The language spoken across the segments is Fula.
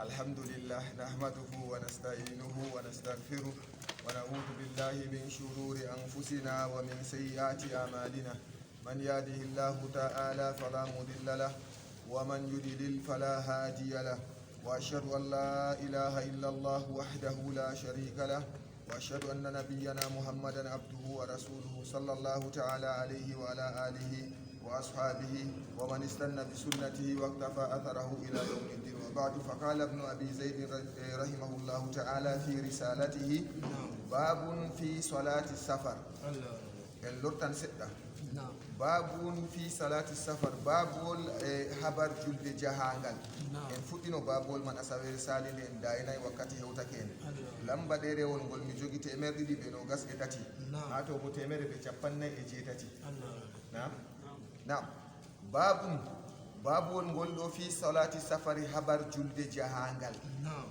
الحمد لله نحمده ونستعينه ونستغفره ونعوذ بالله من شرور أنفسنا ومن سيئات أعمالنا من يهده الله تعالى فلا مضل له ومن يضلل فلا هادي له وأشهد أن لا إله إلا الله وحده لا شريك له وأشهد أن نبينا محمدا عبده ورسوله صلى الله تعالى عليه وعلى آله وأصحابه ومن استنى بسنته واقتفى أثره إلى يوم الدين. وبعد فقال ابن أبي زيد رحمه الله تعالى في رسالته باب في صلاة السفر اللورتان ستة باب في صلاة السفر باب حبر جلد جهانغال en fuɗɗino babol man asawe risali nde en dayinayi wakkati hewtake en lamba ɗerewol ngol mi jogi temerre ɗiɗi ɓe nogas e tati ha to bo temere ɓe capannayyi e jeetati nam babol ngol ɗo fi salati safari habar julde jahangal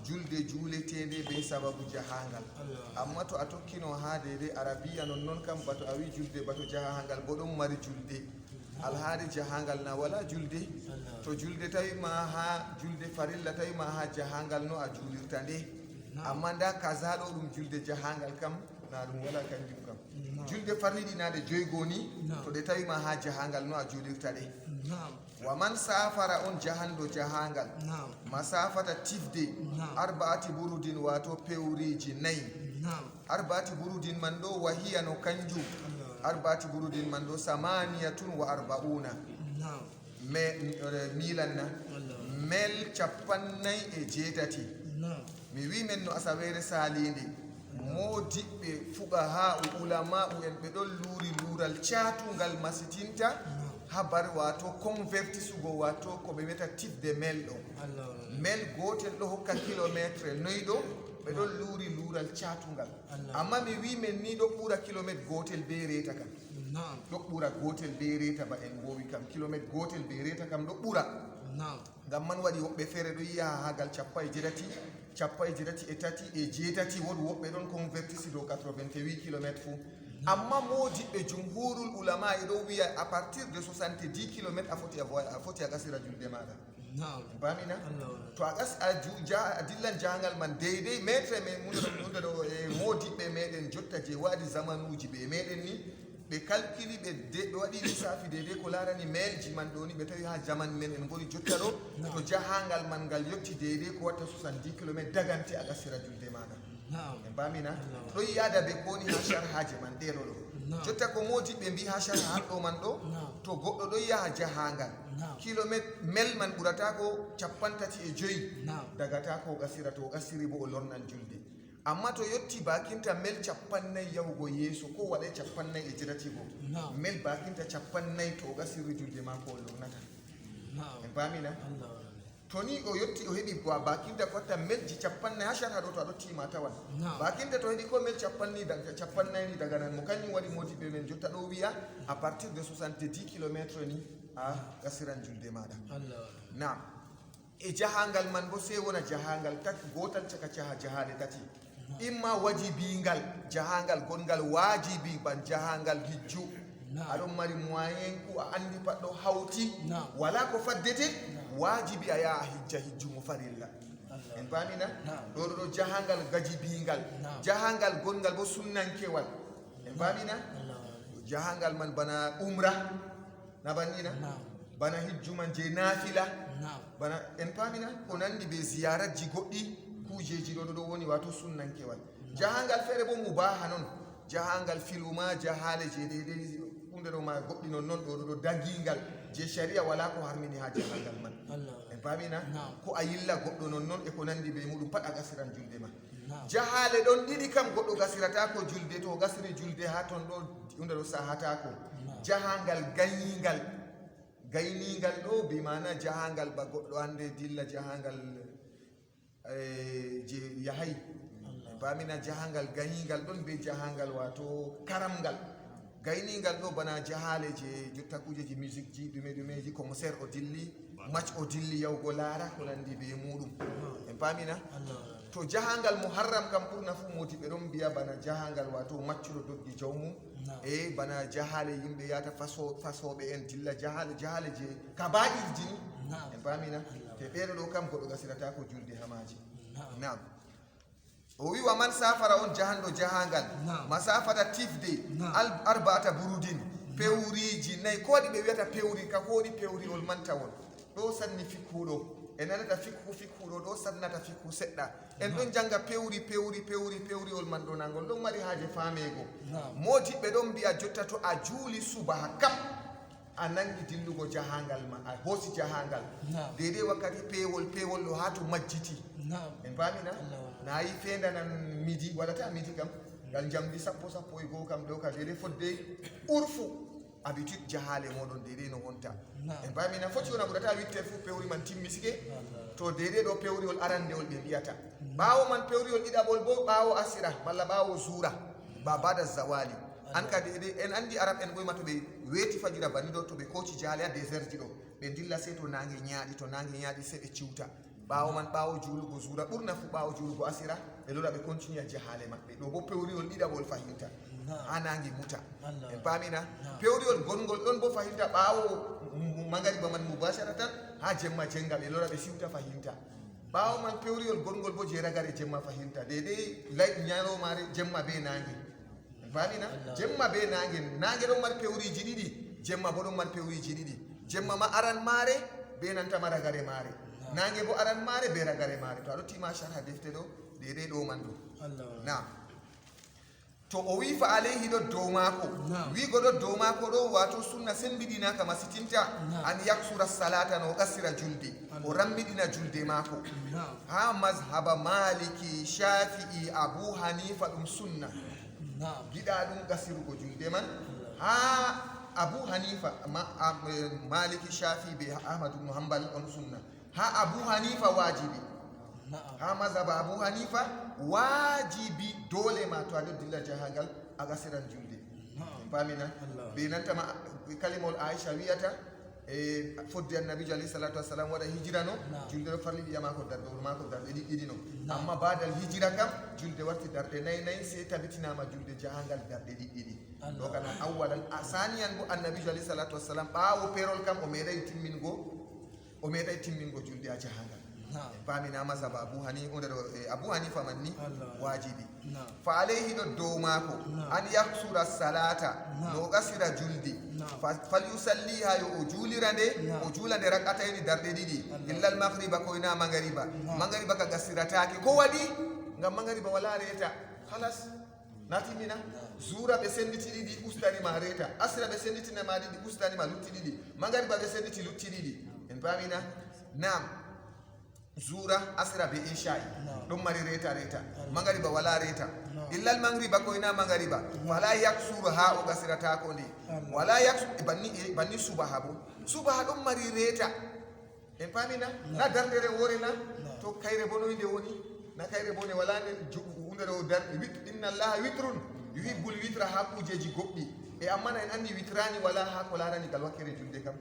julde juuletede be sababu jahangal amma to a tokkino ha dede arabiya non kam bato a wi julde bato jahangal bo ɗon mari julde alhaali jahangal na wala julde to julde tawi ma ha julde farilla tawi ma ha jahangal no a julirta nde amma nda kaza ɗo ɗum julde jahangal kam na ɗum wala kanjum kam julde farliɗi nade joygoni to ɗe tawi ma ha jahangal no a julirta ɗe wa man safara on jahando jahangal masafata tifde arbaati burudin wato pewriji nayyi arbaati burudin man ɗo wahiya no kanjum arbaati burudin man ɗo samaniyatun wa arba'una milan na mel capannay e jeetati mi wi men no asawere salinde modiɓɓe fuqaha ulama en ɓe ɗon luuri luural catungal masitinta habar wato convertisugo wato ko ɓe wiyata tifde mel ɗo mel gotel ɗo hokka kilométre noyɗo ɓe ɗon luuri luural catungal amma mi wi men ni ɗo ɓura kilométre gotel be reta kam ɗo ɓura gotel be reta ba en gowi kam kilométre gotel be reta kam ɗo ɓura ngam man waɗi woɓɓe feere ɗo yiya hagal cappa e jeetati e tati e jeetati woodi woɓɓe ɗon convertisi dow 88 kilométre fuu amma modiɓɓe jumhurul ulama e ɗo wiya à partir de 70 kilométre a foti a gasira julde maɗa bamina to a gas a dillan jahangal man deydey maître men munde ɗo e modiɓɓe meɗen jotta je waɗi zamanuji ɓe meɗen ni ɓe calculi ɓe waɗi lissafi deydey ko larani mailji man ɗo ni ɓe tawi ha zaman men en goni jotta ɗo to jahangal man ngal yetti deydey ko watta 70 kilométre dagante a gasira julde maɗa en bamina ɗo yiyada ɓe koni ha charhaje man ɗeɗo ɗo jotta ko modiɓɓe mbi ha charha hanɗo man ɗo to goɗɗo ɗo yaha jahangal kilométre mel man ɓurata ko 35 dagata ko gasira to gasiri bo o lornan julde amma to yetti bakinta mel 40 yahugo yeeso ko waɗe 40 e jeetati go mel bakinta 40 to o gasiri julde ma ko o lornata en bamina to ni o yetti o heɓi bakinta ko watta melji 40 ha charha ɗo to aɗo tima tawan bakinta to heɓi ko mel 40 ni daga nan mo kañum waɗi modiɓe men jotta ɗo wiya à partir de 70 kilométre ni a gasiran julde maɗa nam e jahangal man bo sey wona jahangal tati gotal caka caha jahale tati imma wajibingal jahangal gongal wajibi ban jahangal hijju aɗon mari moyen ku a andi pat ɗo hawti wala ko faddete wajibi a yaha hijja hijjumo farilla en bamina ɗo ɗo jahangal gajibingal jahangal gongal bo sunnankewal en bamina jahangal man bana umra na bannina bana hijju man je nafila bana en pamina ko nandi be ziyaratji goɗɗi kujeji ɗo ɗo woni wato sunnankewal jahangal feere bo mubaha non jahangal filuma jahale je deydey hunde ɗo ma goɗɗi non ɗo dagingal je sharia wala ko harmini ha jahangal man en pamina ko a yilla goɗɗo non e ko nandi be muɗum pat a gasiran julde ma jahale ɗon ɗiɗi kam goɗɗo gasirata ko julde to gasiri julde ha ton ɗo hunde ɗo sahata ko jahangal gayningal ɗo bimana jahangal ba goɗɗo ande dilla jahangal je yahay bamina jahangal gayningal ɗon be jahangal wato karamgal gayningal ɗo bana jahale je jotta kujeji musique ji ɗumeji concert o dilli match o dilli yahugo laara ko nandi be muɗum en pamina to jahangal muharram kam ɓurna fu modiɓe ɗon mbiya bana jahangal wato maccuɗo doggi jawmum e bana jahale yimɓe yata fasoɓe en dilla jahale je kaba'irji ni en pamina te ɓeɗo ɗo kam goɗɗo gasirata ko julde hamaji nam o wi wa man safara on jahanɗo jahangal masafata tifde arba'ata burudin pewriji nayyi ko waɗi ɓe wiyata pewri ka ko waɗi pewriol manta won ɗo sanni fikkuɗo en nanata fikkuɗo ɗo sannata fikku seɗɗa en ɗon janga pewriol man ɗo nangol ɗon mari haaje faamego modiɓɓe ɗon mbiya jotta to a juuli subaha kam a nangi dillugo jahangal ma a hoosi jahangal deidai wakkati pewol ɗo ha to majjiti en famina nayi fendanan midi waɗata midi kam ngal jamdi sappo e goo kam ɗo ka deidai fodde urfu habitude jahale moɗon deidai no wonta en famina foti wona ɓurata witte fu pewri man timmisike to deidai ɗo pewriol arandewol ɓe mbiyata ɓawo man pewriol ɗiɗaɓol bo ɓawo asira malla ɓawo zura bada zawali an ka deidai en andi arab en ɓoyma to ɓe weeti fajira banni ɗo to ɓe koci jahale ha désert ji ɗo ɓe dilla sey to nangue ñaaɗi sey ɓe ciwta ɓawo man ɓawo juulugo zura ɓurna fu ɓawo juulugo asira ɓe lora ɓe continue a jahale maɓɓe ɗo bo pewriol ɗiɗaɓol fahinta ha nangue muta en pamina pewriol gongol ɗon bo fahinta ɓawo magariba man mubasharatan ha jemma jenga ɓe lora ɓe siwta fahinta ɓawo man pewriol gongol bo je ragare jemma fahinta deidai ñalomare jemma be nangue en pamina jemma be nangue ɗon mari pewriji ɗiɗi jemma bo ɗon mari pewriji ɗiɗi jemma ma aran mare be nantama ragare mare nangue bo aran mare be ragare mare to aɗo tima sharha defte ɗo deidai ɗo man ɗo na to o wi fa alayhi ɗo dow maako wigo ɗo dow maako ɗo wato sunna sembiɗinaka masitinta an yaksura salata no o gassira julde o rammiɗina julde maako ha mazhaba maliki shafi'i abou hanifa ɗum sunna giɗa ɗum gasirugo julde man ha abou hanifa maliki shafi'i be ahmadu ibn hanbal on sunna ha abou hanifa wajibi ha mazhaba abou hanifa wajibi dole ma to aɗo dilla jahangal a gasiran julde pamina be nantama kalimol aicha wiyata e fodde annabijo alayhi salatu wassalam waɗa hijira no julde ɗo farli ɓiya mako darɗe mako darɗe ɗiɗɗiɗi no amma badal hijira kam julde warti darɗe nayyi sey tabitinama julde jahangal darɗe ɗiɗɗiɗi ɗo kana awwalan saniyan bo annabijo alayhi salatu wassalam ɓawo perol kam o meeɗay timmingo julde a jahangal pamina mazhaba abou hanifa man ni wajibi fa alayhi ɗo dow maako an yaksura salata no gasira julde falyusalliha yo o juulira nde o juula nde rakatayni darɗe ɗiɗi illal magriba koyna magariba ka gasiratake ko waɗi ngam magariba wala reeta halas natimina zura ɓe senditi ɗiɗi ustanima reeta asira ɓe senditinama ɗiɗi ustanima lutti ɗiɗi magariba ɓe senditi lutti ɗiɗi en pamina nam zura asira be isha'i ɗum mari reta magariba wala reta illal magriba koyna magariba wala yaksuru ha o gasiratako nde wala yaksu banni subaha ɗum mari reta en pamina na dardere wore na to kayre bonoyde woni na kayre bone wala nde hunde ɗo darɗe inna allaha witrun yuhibbul witra ha kujeji goɗɗi e amma en andi witrani wala ha ko larani gal wakkere julde kam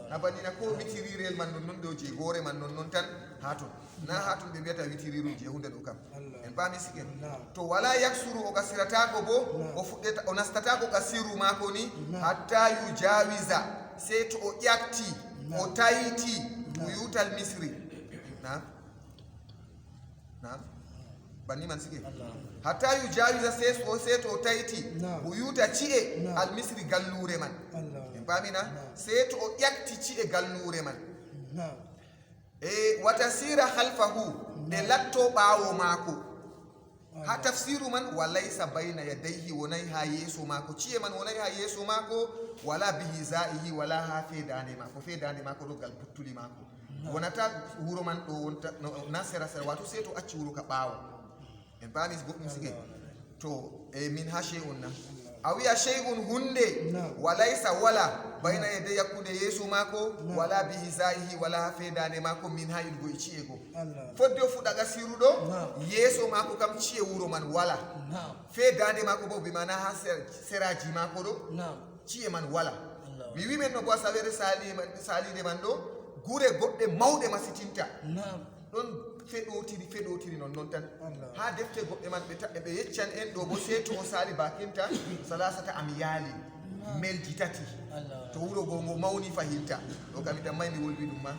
na bannina ko witirirel man non ɗo je gore man non tan hatun na hatun ɓe mbiyata witiriru je hunde ɗo kam en pami siken to wala yaksuru o gasiratako bo o fuɗɗeta o nastatako gasiru mako ni hatta yujawiza sey to o ƴakti o tayti buyutal misri na banni man sike hatta yujawiza sey to o tayti buyuta ci'e al misri gallure man en pamina sey to o ƴakti ci'e gallure man e watasira halfahu nde latto ɓawo maako ha tafsiru man walaysa bayna yadayhi wonay ha yeeso maako ci'e man wonay ha yeeso maako wala bihizaihi wala ha fedande maako ɗo gal buttuli maako wonata wuro man ɗo wonta na sera wato sey to acci wuro ka ɓawo en pamis goɗɗum sige to e min ha shey'un na a wiya shey'un hunde walaysa wala bayna yedde yakkude yeeso maako wala bihizaihi wala ha fedande maako min ha ilgo e ci'e go fodde o fuɗa gasiru ɗo yeeso maako kam ci'e wuro man wala fedande maako bo bimana ha seraji maako ɗo ci'e man wala mi wimen no bo a sawere salide man ɗo gure goɗɗe mawɗe masitinta ɗon feɗotiri non tan ha defte goɗɗe man ɓe yeccan en ɗo bo sey to o sali bakinta salasata am yaali melji tati to wuro go ngo mawni fahinta ɗo kam itan may mi wolwi ɗum ma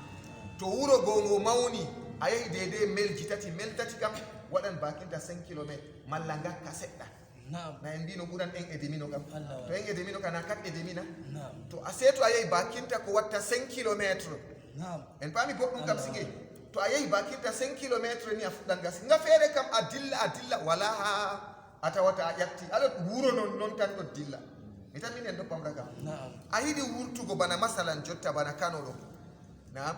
to wuro gongo mawni a yehi deydey mel tati kam waɗan bakinta 5 kilométre malla ngakka seɗɗa na en mbino ɓuran en e demino kam to en e demino kana kat e demina to a seeto a yehi bakinta ko watta 5 kilométre en paami boɗɗum kam sige to a yehi bakinta 5 kilométre ni a fuɗɗan gasi nga feere kam a dilla wala ha a tawata a ƴatti aɗa wuro non tan ɗo dilla mi tan min en doppamra kam a yiɗi wurtugo bana masalan jotta bana Kano ɗo naam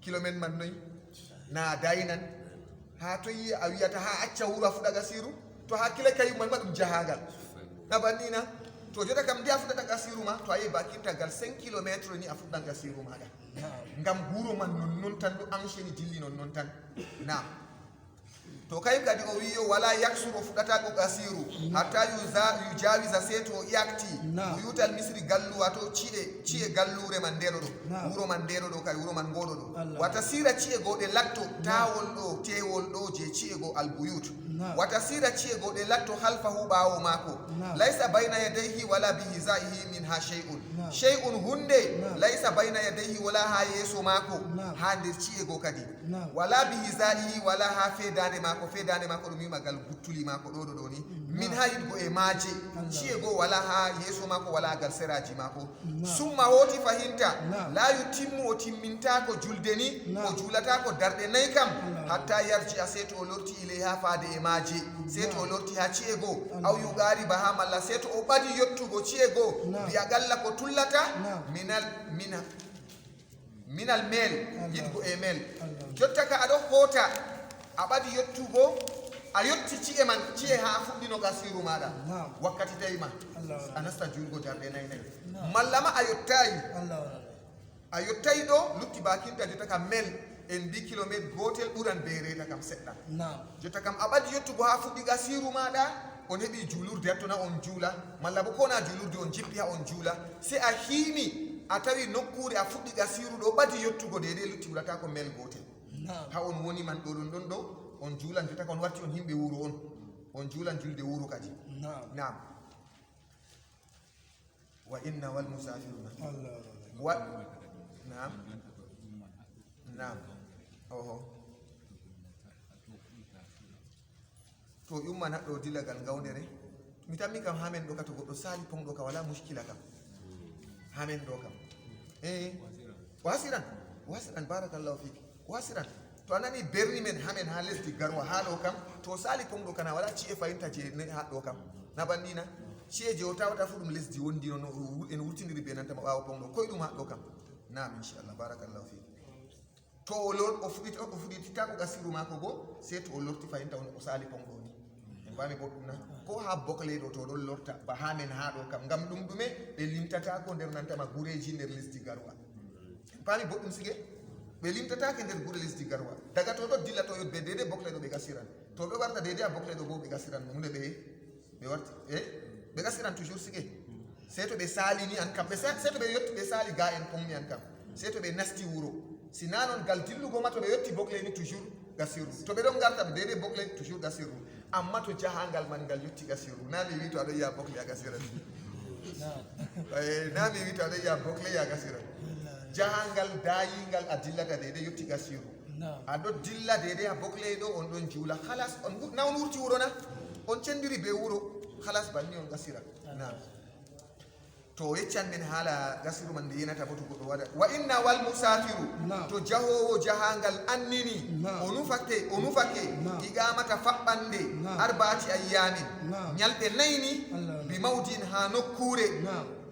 kilométre man noyi na daynan ha to yi a wiyata ha acca wuro a fuɗa gasiru to hakkile kayumman ma ɗum jahagal na bannina to jota kam nde a fuɗɗata gasiru ma to a yehi bakintagal 5 kilométre ni a fuɗɗan gasiru maɗa ngam wuro man non tan ɗo enchaini dilli non tan naam to kayum kadi o wiyo wala yaksuro fuɗata ko gasiru hatta yujawisa seeto o yakti o yutal misri gallu wato ci'e gallure man ndeɗo ɗo wuro man ndeɗo ɗo kay wuro man ngoɗo ɗo wata sira ci'e goɗe latto tawol ɗo tewol ɗo je ci'e go albuyut wata sira ci'e goɗe latto halfahu ɓawo mako laysa bayna yadayhi wala bihizaihi min ha shay'un hunde laysa bayna yadayhi wala ha yeeso mako ha nder ci'e go kadi wala bihizaihi wala ha fedande mako ɗum wimagal buttuli mako ɗo ni min ha yiɗgo e maaje ci'e go wala ha yeeso mako wala gal seraji mako summa hoti fahinta la yutimmu o timmintako julde ni o juulatako darɗe 4 kam hatta yarji a seeto o lorti ilayha faade e maaje seeto o lorti ha ci'e go aw yugari ba ha malla seeto o ɓadi yettugo ci'e go biya galla ko tullata minal mel yiɗgo e mel jotta ka aɗo hoota a ɓadi yettugo a yetti ci'e man ci'e ha fuɗɗino gasiru maɗa wakkati tawi ma a nasta julgo darɗe 4 malla ma a yottayi ɗo lutti bakinta jotta kam mel en mbi kilométre gotel ɓuran be reta kam seɗɗa jotta kam a ɓadi yettugo ha fuɗɗi gasiru maɗa on heɓi julurde hattona on juula malla bo kona julurde on jippi ha on juula se a hiimi a tawi nokkure a fuɗɗi gasiru ɗo ɓadi yettugo deydey lutti ɓurata ko mel gotel ha on woni man ɗon ɗo on juulan jotta kon warti on himɓe wuro on juulan julde wuro kadi naam wa inna wal musafiruna naam oho to ƴumman haɗɗo dillagal gawdere mi tammi kam hamen ɗo ka to goɗɗo sali ponɗo ka wala muskila kam hamen ɗo kam wasiran barakallahu fiki wasiran to a nani berni men hamen ha lesdi garwa ha ɗo kam to sali ponɗo kana wala ci'e fayinta je ha ɗo kam na bannina ci'e je o tawata fu ɗum lesdi wondino no en wurtidiri be nantama ɓawo ponɗo koye ɗum ha ɗo kam nam inchallah barakallahu fiki to o fuɗitita ko gasiru mako go sey to o lorti fayinta on o sali ponɗo ni en fami bo ɗum na ko ha bokle ɗo to ɗon lorta ba hamen ha ɗo kam ngam ɗum ɗume ɓe limtata ko nder nantama gureji nder lesdi garwa en fami boɗɗum sige ɓe limtatake nder gure lesdi garwa daga to ɗo dilla to yotɓe deydey bokle ɗo ɓe gasiran to ɓe warta deydey a bokle ɗo bo ɓe gasiran hunde ɓe warti ɓe gasiran toujours sige sey to ɓe salini an kam sey to ɓe yetti ɓe sali ga en pommi an kam sey to ɓe nasti wuro sina noon gal dillugo ma to ɓe yetti bokle ni toujours gasiru to ɓe ɗon garta ɓe deydey bokle toujours gasiru amma to jahangal man ngal yetti gasiru na mi wi to aɗo yiya bokle a gasiran na mi wi to aɗo yiya bokle ya gasiran jahangal dayingal a dillata deydey yetti gasiru aɗo dilla deydey a bokle ɗo on ɗon juula halas na on wurti wuro na on cendiri be wuro halas banni on gasira na to yeccan men haala gasiru man nde yenata bo to goɗɗo waɗa wa inna wal musafiru to jahowo jahangal annini o nufake igamata faɓɓande arba'ati ayyamin ñalɗe 4 ni bi mawdin ha nokkure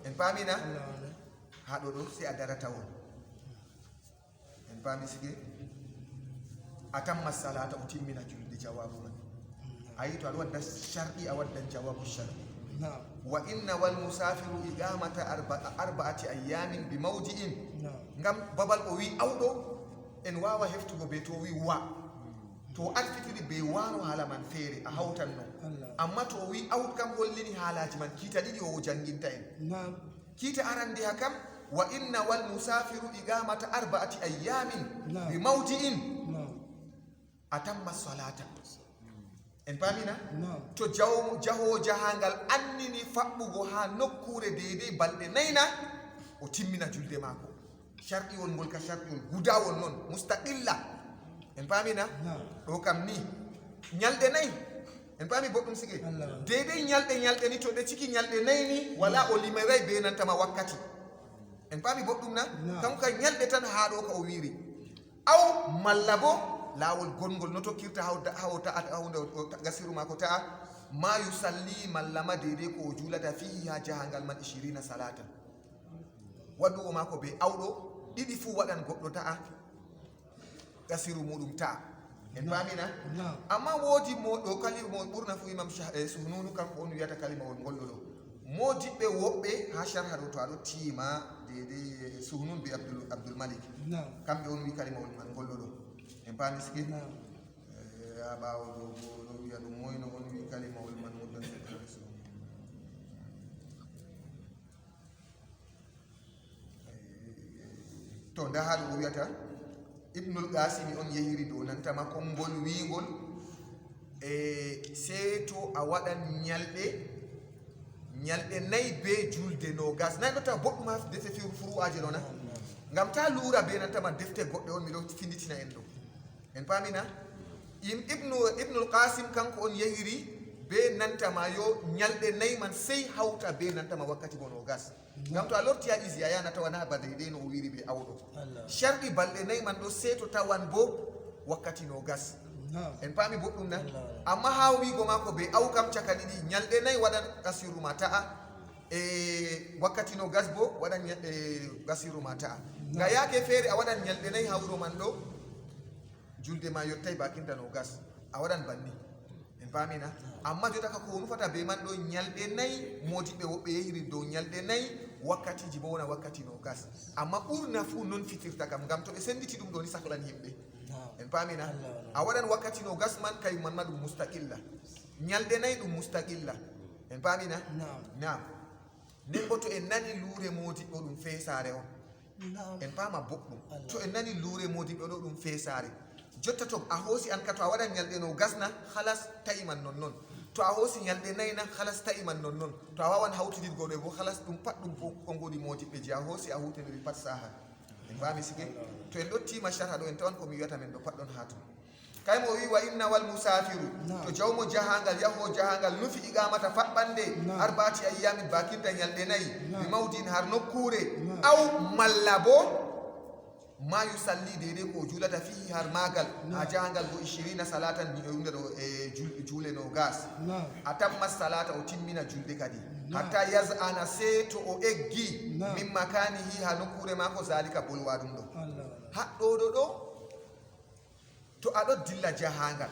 en paamina ha ɗo ɗo sey a darata on en paami sige a tamma salata o timmina julde jawabu man a yi to aɗa wadda sharɗi a waddan jawabu sharɗi wa inna wal musafiru igamata arba'ati ayyamin bi mawdi'in ngam babal o wi awɗo en wawa heftugo be to wi wa to alfitiri be wano haala man feere a hawtan non amma to o wi awɗo kam hollini haalaji man kiita ɗiɗi o janginta en kiita arande ha kam wa inna wal musafiru igamata arba'ati ayyamin bi mawdi'in atamma salata en paamina to jahowo jahangal annini faɓɓugo ha nokkure deydey balɗe 4 o timmina julde maako sharɗi won ngol ka sharɗi wol guda won noon mustaqilla en paamina ɗo kam ni ñalɗe nayi en paami boɗɗum sige deydey ñalɗe ni to ɗe ciki ñalɗe nayi ni wala o limeray be nantama wakkati en paami boɗɗum na kanko ka ñalɗe tan haa ɗo ka o wiiri aw malla bo laawol gongol no tokkirta haw ta'ata hunde gasiru ma ko ta'a ma yusalli malla ma deydey ko o juulata fihi ha jahangal man 20 salatan waddugo ma ko be awɗo ɗiɗi fuu waɗan goɗɗo ta'a gasiru muɗum ta'a en paamina amma woodi ɗo kalima ɓurna fu imam Suhnunu kanko on wiyata kalimawol ngolɗo ɗo modiɓɓe woɓɓe ha sharha ɗo to aɗo tiima deydey Suhnun be Abdoul Malik kamɓe on wi kalimawol man ngolɗo ɗo en paami sigi a ɓaawo ɗo wiya ɗum moyno on wi kalimawol man muddan to nda ha ɗo o wiyata Ibnul Qasimi on yehiri dow nantama konngol wiigol sey to a waɗan ñalɗe nayi be julde nogas nayi ɗo tawa boɗɗum ha defe furu'aje ɗo na ngam ta luura be nantama defte goɗɗe on miɗo finditina en ɗo en paamina Ibnul Qasim kanko on yehiri be nantama yo ñalɗe nayi man sey hawta be nantama wakkati bo nogas ngam to a lorti ha isi a yana tawana ba deydey no o wiri ɓe awɗo sharɗi balɗe nayi man ɗo sey to tawan bo wakkati nogas en paami boɗɗum na amma ha wiigo mako be aw kam caka ɗiɗi ñalɗe nayi waɗan gasiru ma ta'a wakkati nogas bo waɗan gasiru ma ta'a nga yaake feere a waɗan ñalɗe nayi ha wuro man ɗo julde ma yottay bakinta nogas a waɗan banni en paamina amma jotaka ko nufata be man ɗo ñalɗe nayi modiɓɓe woɓɓe yehiri dow ñalɗe nayi wakkatiji bo wona wakkati nogas amma ɓurna fuu non fitirta kam ngam to ɓe senditi ɗum ɗo ni sahlan yimɓe en paamina a waɗan wakkati nogas man kayum man ma ɗum mustaqilla ñalɗe nayi ɗum mustaqilla en paamina nam nden bo to en nani luure modiɓɓe ɗum feesare on en paama boɗɗum to en nani luure modiɓɓe ɗo ɗum feesare jotta to a hoosi an ka to a waɗan ñalɗe no gasna halas ta'i man non to a hoosi ñalɗe nayi na halas ta'i man non to a wawan hawtidirgo ɗo bo halas ɗum pat ɗum ko ngoni modiɓɓe je a hoosi a hutidiri pat saha en mbami sige to en ɗottima sharha ɗo en tawan komi wiyata men ɗo pat ɗon ha ton kay mo wi wa inna wal musafiru to jawmo jahangal yaho jahangal nufi iqamata faɓɓande arbati ayyamin bakinta ñalɗe nayi mi mawdin har nokkure aw malla bo ma yusalli deydey ko julata fihi har magal ha jahangal bo 20 salatan hunde ɗo juule no gas a tamma salata o timmina julde kadi hatta yaz'ana sey to o eggi min makanihi ha nokkure mako zalika bolwa ɗum ɗo haɗɗoɗo ɗo to aɗo dilla jahangal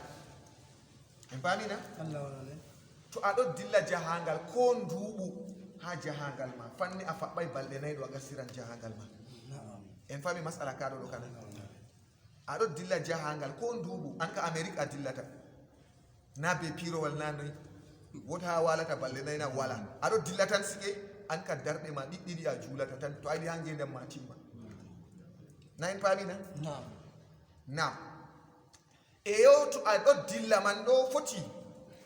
en paamina to aɗo dilla jahangal ko nduuɓu ha jahangal ma fanni a faɓɓay balɗe nayi ɗo a gasiran jahangal ma en fami masala kaɗo ɗo kana aɗo dilla jahangal ko nduuɓu an ka Amérique a dillata na be pirowal na noyi wota ha walata balɗe nayi na wala aɗo dilla tan sige an ka darɗe ma ɗiɗɗiɗi a juulata tan to ayiɗi ha ngendam ma timma na en paamina nam eyo to aɗo dilla man ɗo foti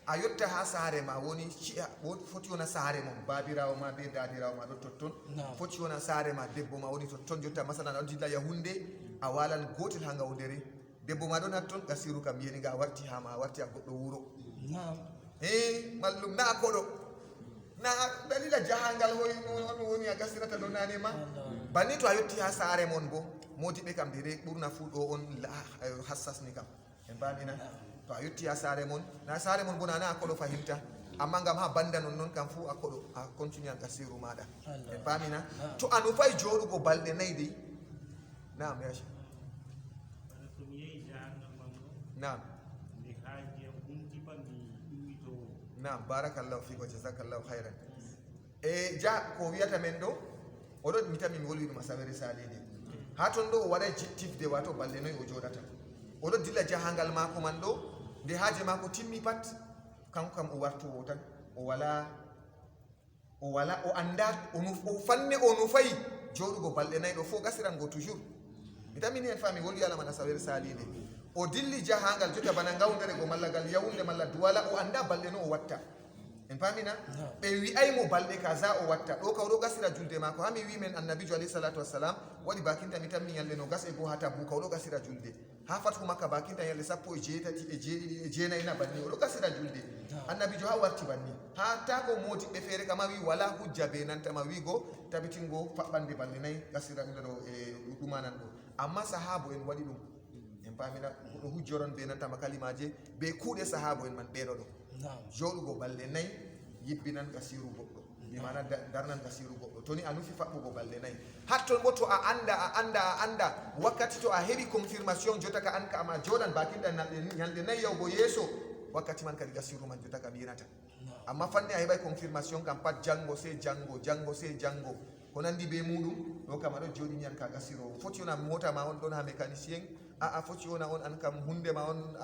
a yotta ha saare ma woni ci'a foti wona saare mon babirawo ma be dadirawo ma ɗo totton foti wona saare ma debbo ma woni totton jotta masalan aɗo dilla yahunde a walan gotel ha ngawdere debbo ma ɗon hatton gasiru kam yeni ga a warti ha ma a warti a goɗɗo wuro mallum na koɗo na dalila jahangal on woni a gasirata ɗo nane ma banni to a yetti ha saare mon bo modiɓe kam dede ɓurna fuu ɗo on hassasni kam en mbaɗina to a yetti ha saare mon na saare mon bo nana a koɗo fahimta amma ngam ha banda non noon kam fuu a koɗo a continue a gasiru maɗa en pamina to a nufay joɗugo balɗe nayyi dey nam yaci nam nam barakallahu fik wa jazakallahu hayran e ja ko wiyata men ɗo oɗo mitami mi wolwi ɗum asawere salide ha ton ɗo o waɗa tifde wato balɗe noyi o joɗata oɗo dilla jahangal mako man ɗo nde haaje mako timmi pat kanko kam o wartowo tan o anda o fanne o nufayi joɗugo balɗe nayyi ɗo fo gasirango toujours mi tamini en fami wolwi alaman asawere salide o dilli jahangal jotta bana ngawdere go malla gal yawunde malla duwala o anda balɗe no o watta en pamina ɓe wi'aymo balɗe kaza o watta ɗo kaw ɗo gasira julde maako ha mi wi men annabijo alayhi salatu wassalam waɗi bakinta mi tan mi ñalde no gas e goo ha tabu kaw ɗo gasira julde ha fathu makka bakinta ñalde 17 e jeeɗiɗi e jeenayina banni o ɗo gasira julde annabijo ha warti banni ha ta ko modiɓɓe feere kama wi wala hujja be nantama wigo tabitingo faɓɓande balɗe nayyi gasira ɗo e ɗumanan ɗo amma sahabo en waɗi ɗum en pamina ɗo hujjoron be nantama kalimaje be kuuɗe sahabo en man ɓeɗo ɗo joɗugo balɗe nayyi yibbinan gasiru goɗɗo mi mana darnan gasiru goɗɗo toni a nufi faɓɓugo balɗe nayyi hatton bo to a anda wakkati to a heɓi confirmation jotaka an ka ama joɗan bakinɗa ñalde nayyi yahugo yeeso wakkati man kadi gasiru man jotaka ɓirata amma fanni a heɓay confirmation kam pat jango se jango ko nandi be muɗum ɗo kam aɗo joɗi ñan ka gasirowo foti wona mota ma on ɗon ha mécanicien foti wona on an kam hunde ma on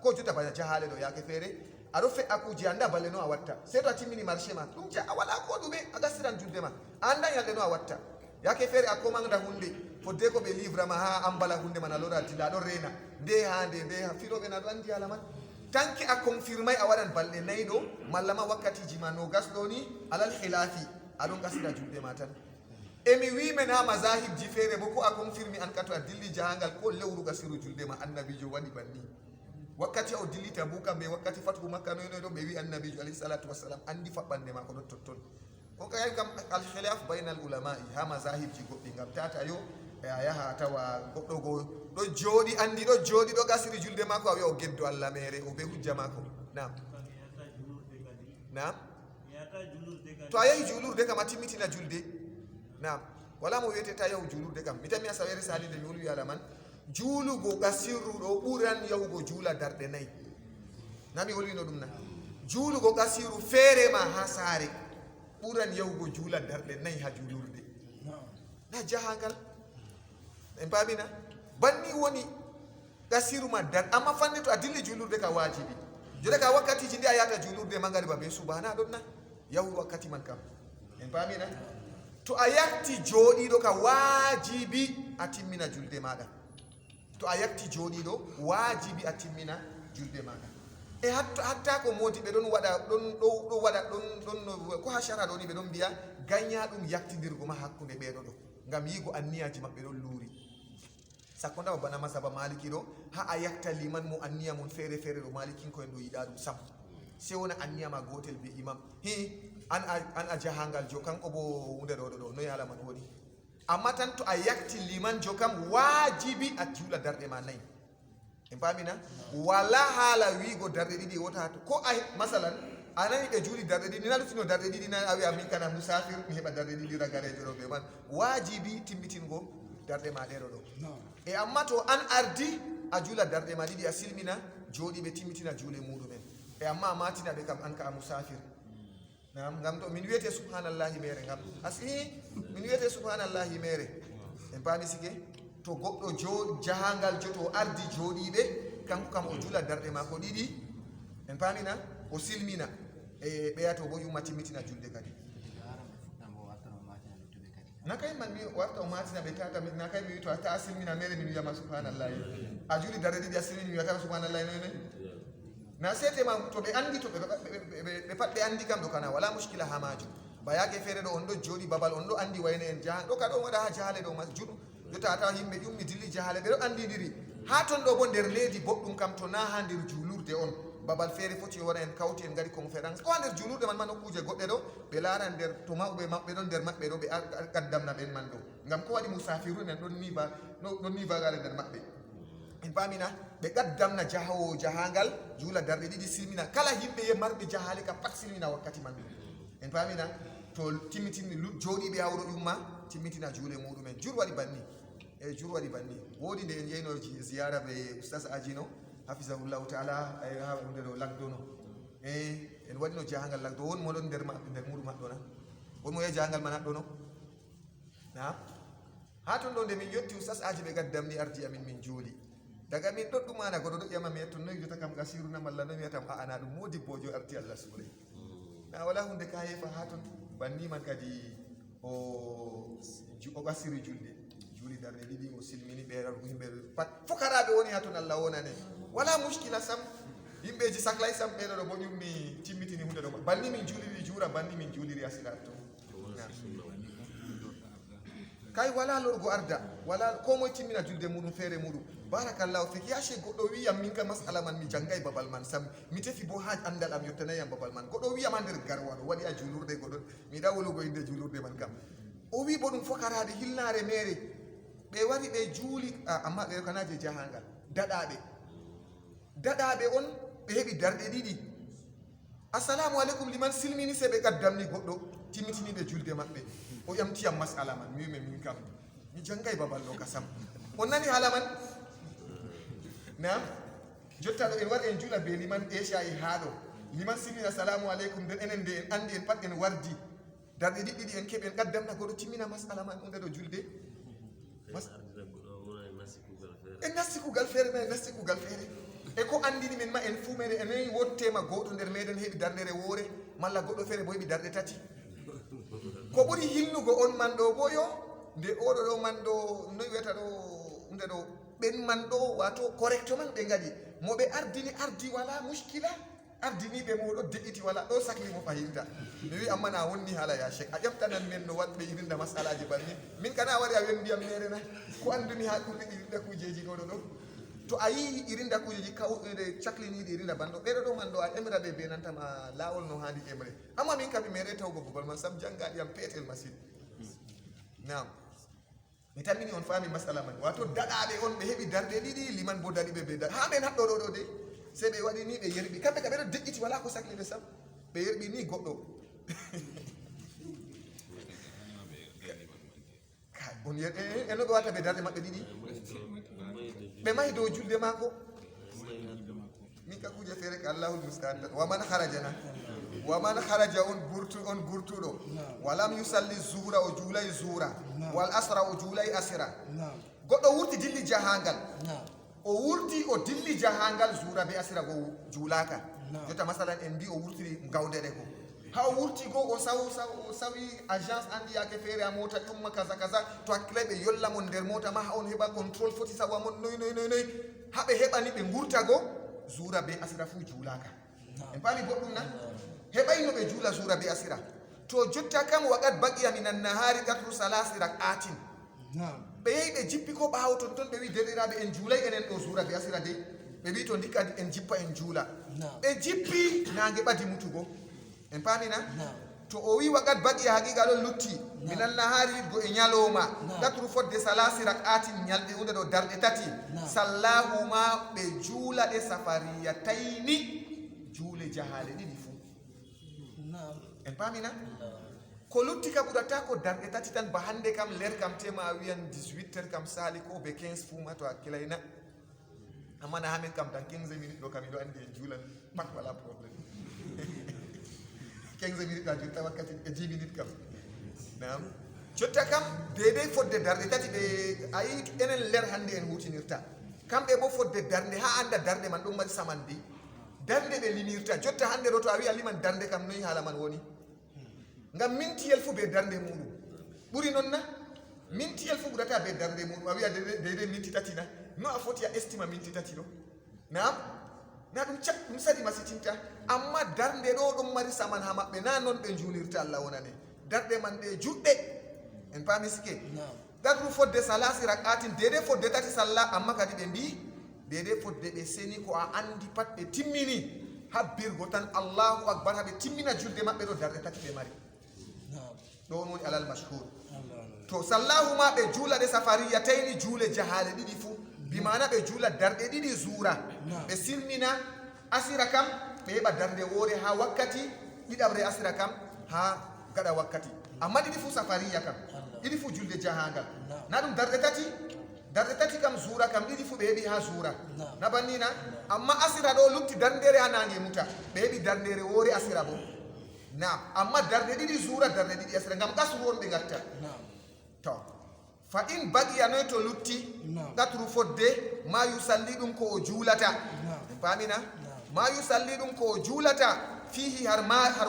ko jotta bana jahale ɗo yake feere aɗo fe'a kuje anda balle no a watta sey to a timmini marché ma ɗum a wala ko ɗume a gastiran julde ma anda ñalde no a watta yake feere a commanda hunde fodde ko ɓe livre ma ha ambala hunde man a lora dilla aɗo rena nde ha fiɗoɓe na ɗo andi ala man tanki a confirmay a waɗan balɗe nayyi ɗo malla ma wakkatiji ma no gas ɗo ni alal khilafi aɗon gasira julde ma tan emi wimen ha mazahibji feere bo ko a confirmi an kato a dilli jahangal ko lewru gasiru julde ma annabijo waɗi banni wakkati o dilli tabuka be wakkati fatu makka noynoy ɗo ɓe wi annabijo alayhi salatu wassalam andi faɓɓande ma ko ɗon totton ko kayal kam al khilaf bayna al ulama'i ha mazahibji goɗɗi ngam tata yo a yaha tawa goɗɗo go ɗo jooɗi andi ɗo jooɗi ɗo gasiri julde mako a wiya o geddo allah mere o be hujja mako nam to a yahi julurde kam a timmitina julde nam wala mo wiyete ta yahu julurde kam mi tami a sawere salide mi wolwi ala man juulugo gasirru ɗo ɓuran yahugo juula darɗe nayyi nami wolwino ɗum na juulugo gasiru feere ma ha saare ɓuran yahugo juula darɗe nayyi ha julurde na jahangal en pamina banni woni gasiru ma dar amma fanni to a dilli julurde ka wajibi jode ka wakkatiji ndi a yata julurde magariba be subana ɗon na yahu wakkati man kam en pamina to a yakti jooɗiɗo ka wajibi a timmina julde maɗa to a yakti jooɗiɗo wajibi a timmina julde maɗa e hatta ko modi ɓe ɗon waɗa ɗo waɗa ɗon ko ha shara ɗo ni ɓe ɗon mbiya gagna ɗum yaktidirgo ma hakkude ɓeɗo ɗo ngam yigo anniyaji maɓɓe ɗon luuri sakko ndawa bana masaba maliki ɗo ha a yakta liman mo anniya mum feere feere ɗo malikinko en ɗo yiɗa ɗum sam se wona anniya ma gotel be imam an a jahangal jo kanko bo hunde ɗo ɗo no yala man woni amma tan to a yakti liman jo kam wajibi a juula darɗe ma nayyi en pamina wala haala wiigo darɗe ɗiɗi wota to ko a masalan a nani ɓe juuli darɗe ɗiɗi na lutino darɗe ɗiɗi na a wiya min kana musafir mi heɓa darɗe ɗiɗi ragarejo ɗo ɓe man wajibi timmitingo darɗe ma ɗeɗo ɗo e amma to an ardi a juula darɗe ma ɗiɗi a silmina jooɗi ɓe timmitina juule muɗumen e amma a matina ɓe kam an ka a musafir ngam to min wiyete subhanallahi mere ngam min wiyete subhanallahi mere en paami sike to goɗɗo jahangal joto ardi jooɗiɓe kanko kam o juula darɗe mako ɗiɗi en paamina o silmina e ɓeya to bo yumma timmitina julde kadi nakay man mi warta o matina ɓe tata nakay mi wi to ta silmina mere min wiyama subhanallahi a juuli darɗe ɗiɗi a silmini mi wiyata subhanallahi noynoy na setema to ɓe andi to ɓe pat ɓe andi kam ɗo kana wala muskila ha majum bayake feere ɗo on ɗo jooɗi babal on ɗo andi wayne en jaha ɗo ka ɗon waɗa ha jahale ɗo mas juɗum jotta tawa yimɓe ƴummi dilli jahale ɓe ɗo andidiri ha ton ɗo bo nder leydi boɗɗum kam to na ha nder juulurde on babal feere foti wona en kawti en gari conférence ko ha nder juulurde man nokkuje goɗɗe ɗo ɓe laara nder to mawɓe maɓɓe ɗon nder maɓɓe ɗo ɓe gaddamna ɓen man ɗo ngam ko waɗi musafirun en ɗon nivagare nder maɓɓe en pamina ɓe gaddamna jahowo jahangal juula darɗe ɗiɗi silmina kala yimɓe marɓe jahale kam pat silmina wakkati man ɗum en pamina to timmitini jooɗiɓe ha wuro ƴumma timmitina juule muɗumen jur waɗi banni jur waɗi banni woodi nde en jeyno ziyara ɓe oustas ajino hafisahullahu taala ha hunde ɗo lagdono en waɗino jahangal lagdo won mo ɗon nder muɗum haɗɗo na won mo yahi jahangal man haɗɗo no na ha ton ɗo nde min yetti oustas aji ɓe gaddamni ardi amin min jooli daga min ɗoɗɗumana goɗo ɗo ƴama mi yetto noyi jota kam gasiruna malla noyi wiyatam a ana ɗum modibbojo arti allah suuray na wala hunde ka yeefa ha ton banni man kadi o gasiri julde juuli darde ɗiɗi o silmini ɓe yimɓe pat fukaraɓe woni ha ton allah wonane wala muskila sam yimɓeji saklay sam ɓeɗo ɗo bo mi timmitini hunde ɗo banni min juliri juura banni min juliri asilat to kay wala lorgo arda wala ko moye timmina julde muɗum feere muɗum barakallahu fiki yace goɗɗo wiyam min ka masala man mi janggay babal man sam mi tefi bo ha andal am yettanayam babal man goɗɗo wiyama nder garwa ɗo waɗi a julurde goɗɗo mi yiɗa wolugo inde julurde man kam o wi bo ɗum fokaraade hilnare mere ɓe wari ɓe juuli amma ɓe kanaje jahangal daɗaɓe on ɓe heɓi darɗe ɗiɗi assalamu aleykum liman silmini se ɓe qaddamni goɗɗo timmitiniɓe julde maɓɓe o ƴamtiyam masala man mi wimi min kam mi janggay babal ɗo ka sam on nani haala man nam jotta ɗo en wari en juula be liman échayi haa ɗo liman silmini assalamu aleykum nden enen nde en andi en pat en wardi darɗe ɗiɗɗiɗi en keɓi en qaddamna goɗo timmina masala man ɗum nde ɗo julde en nasti kugal feere ma en nasti kugal feere e ko andini men ma en fuu meɗen en nani wottema goto nder meɗen heɓi darɗere woore malla goɗɗo feere bo heɓi darɗe tati ko ɓuri hilnugo on man ɗo bo yo nde oɗo ɗo man ɗo noy wiyata ɗo nde ɗo ɓen man ɗo wato correctement ɓe gaɗi mo ɓe ardini ardi wala muskila ardiniɓe mo ɗo deƴƴiti wala ɗo sahli mo fayinta mi wi amma na wonni haala ya chek a ƴeftanan men no waɗɓe irinda masalaji banni min kana wari a wembiyam merena ko andumi ha ɗumɓe irinda kujeji ɗo ɗo ɗo to a yi irinda kujeji kawɗe cakliniɗi irinda banɗo ɓeɗo ɗo man ɗo a ƴemira ɓe be nantama lawol no handi ƴemre amma min kam mi mere tawgo babal man sam janggaɗiyam peetel masine nam mi tammini on faami masala man wato daɗaɓe on ɓe heɓi darɗe ɗiɗi liman bo daɗiɓe ɓe da ha men haɗɗo ɗo ɗo de se ɓe waɗi ni ɓe yerɓi kamɓe ka ɓeɗo deƴƴiti wala ko sakli ɓe sam ɓe yerɓi ni goɗɗo on eno ɓe wata ɓe darɗe maɓɓe ɗiɗi ɓe mahi dow julde maako min ka kuje feere ka allahul mustaan waman haraja on gurtuɗo walam yusalli zuhra o juulay zuhra wal asra o juulay asira goɗɗo wurti dilli jahangal o wurti o dilli jahangal zuhra be asira go juulaka jotta masalan en mbi o wurtiri gawdere go ha o wurti go o sawi agence andiyake feere a mota ƴumma kaza kaza to hakkilay ɓe yolla mon nder mota ma ha on heɓa contrôle foti sawa mon noy ha ɓe heɓani ɓe gurta go zuura be asira fuu juulaka en paami goɗɗum na heɓayno ɓe juula zuura be asira to jotta kam waqat baqiya minan nahari qatru salasi rakatin ɓe yehi ɓe jippi ko ɓaawo ton ton ɓe wi derɗiraɓe en juulay enen ɗo zuura be asira de ɓe wi to ndikka en jippa en juula ɓe jippi nange ɓadi mutugo en paamina to o wi waqat baqiya haqiqa ɗon lutti minan nahari go e ñalowma qatru fodde salasi rakatin ñalɗe hunde ɗo darɗe tati sallahuma ɓe juulaɗe safariyatayni juule jahale ɗiɗi fuu en paamina ko lutti ka ɓurata ko darɗe tati tan ba hande kam ler kam tema a wiyan 18 heures kam sali ko be 15 fuu ma to hakkilayna amma na hamin kam tan 15 minutes ɗo kam iɗo andi en juulan pat wala probléme 15 minutes ɗa jotta wakkati e 10 minutes kam nam jotta kam deydey fodde darɗe tati ɓe a yi enen ler hande en hutinirta kamɓe bo fodde darde ha anda darde man ɗum mari samandi darde ɓe limirta jotta hande ɗo to a wi a liman darde kam noyi haala man woni ngam mintiyel fu be darde muɗum ɓuri noon na mintiyel fu ɓurata be darde muɗum a wiya deydey minti tati na no a foti a estima minti tati ɗo nam na ɗum ɗum saɗi masitinta amma darde ɗo ɗum mari saman ha maɓɓe na noon ɓe julirta allah wonane darde man ɗe juɗɗe en paami sike dardu fodde salasi rakatin deydey fodde tati sallah amma kadi ɓe mbi deydey fodde ɓe seni ko a andi pat ɓe timmini habbirgo tan allahu akbar haɓe timmina julde maɓɓe ɗo darde tati ɓe mari ɗo on woni alal mashhur to sallahuma ɓe juulaɗe safariyatayni juule jahale ɗiɗi fuu bimana ɓe juula darɗe ɗiɗi zuura ɓe silmina asira kam ɓe heɓa darde woore ha wakkati ɗiɗaɓre asira kam ha gaɗa wakkati amma ɗiɗi fuu safariya kam ɗiɗi fuu julde jahangal na ɗum darde tati kam zuura kam ɗiɗi fuu ɓe heɓi ha zuura na bannina amma asira ɗo lutti dardere ha nangue muta ɓe heɓi dardere woore asira bo nam amma darde ɗiɗi zuura darde ɗiɗi asira ngam qasru on ɓe gatta to fa in baqiya noy to lutti qatru fodde ma yusalli ɗum ko o juulata en paamina ma yusalli ɗum ko o juulata fihi har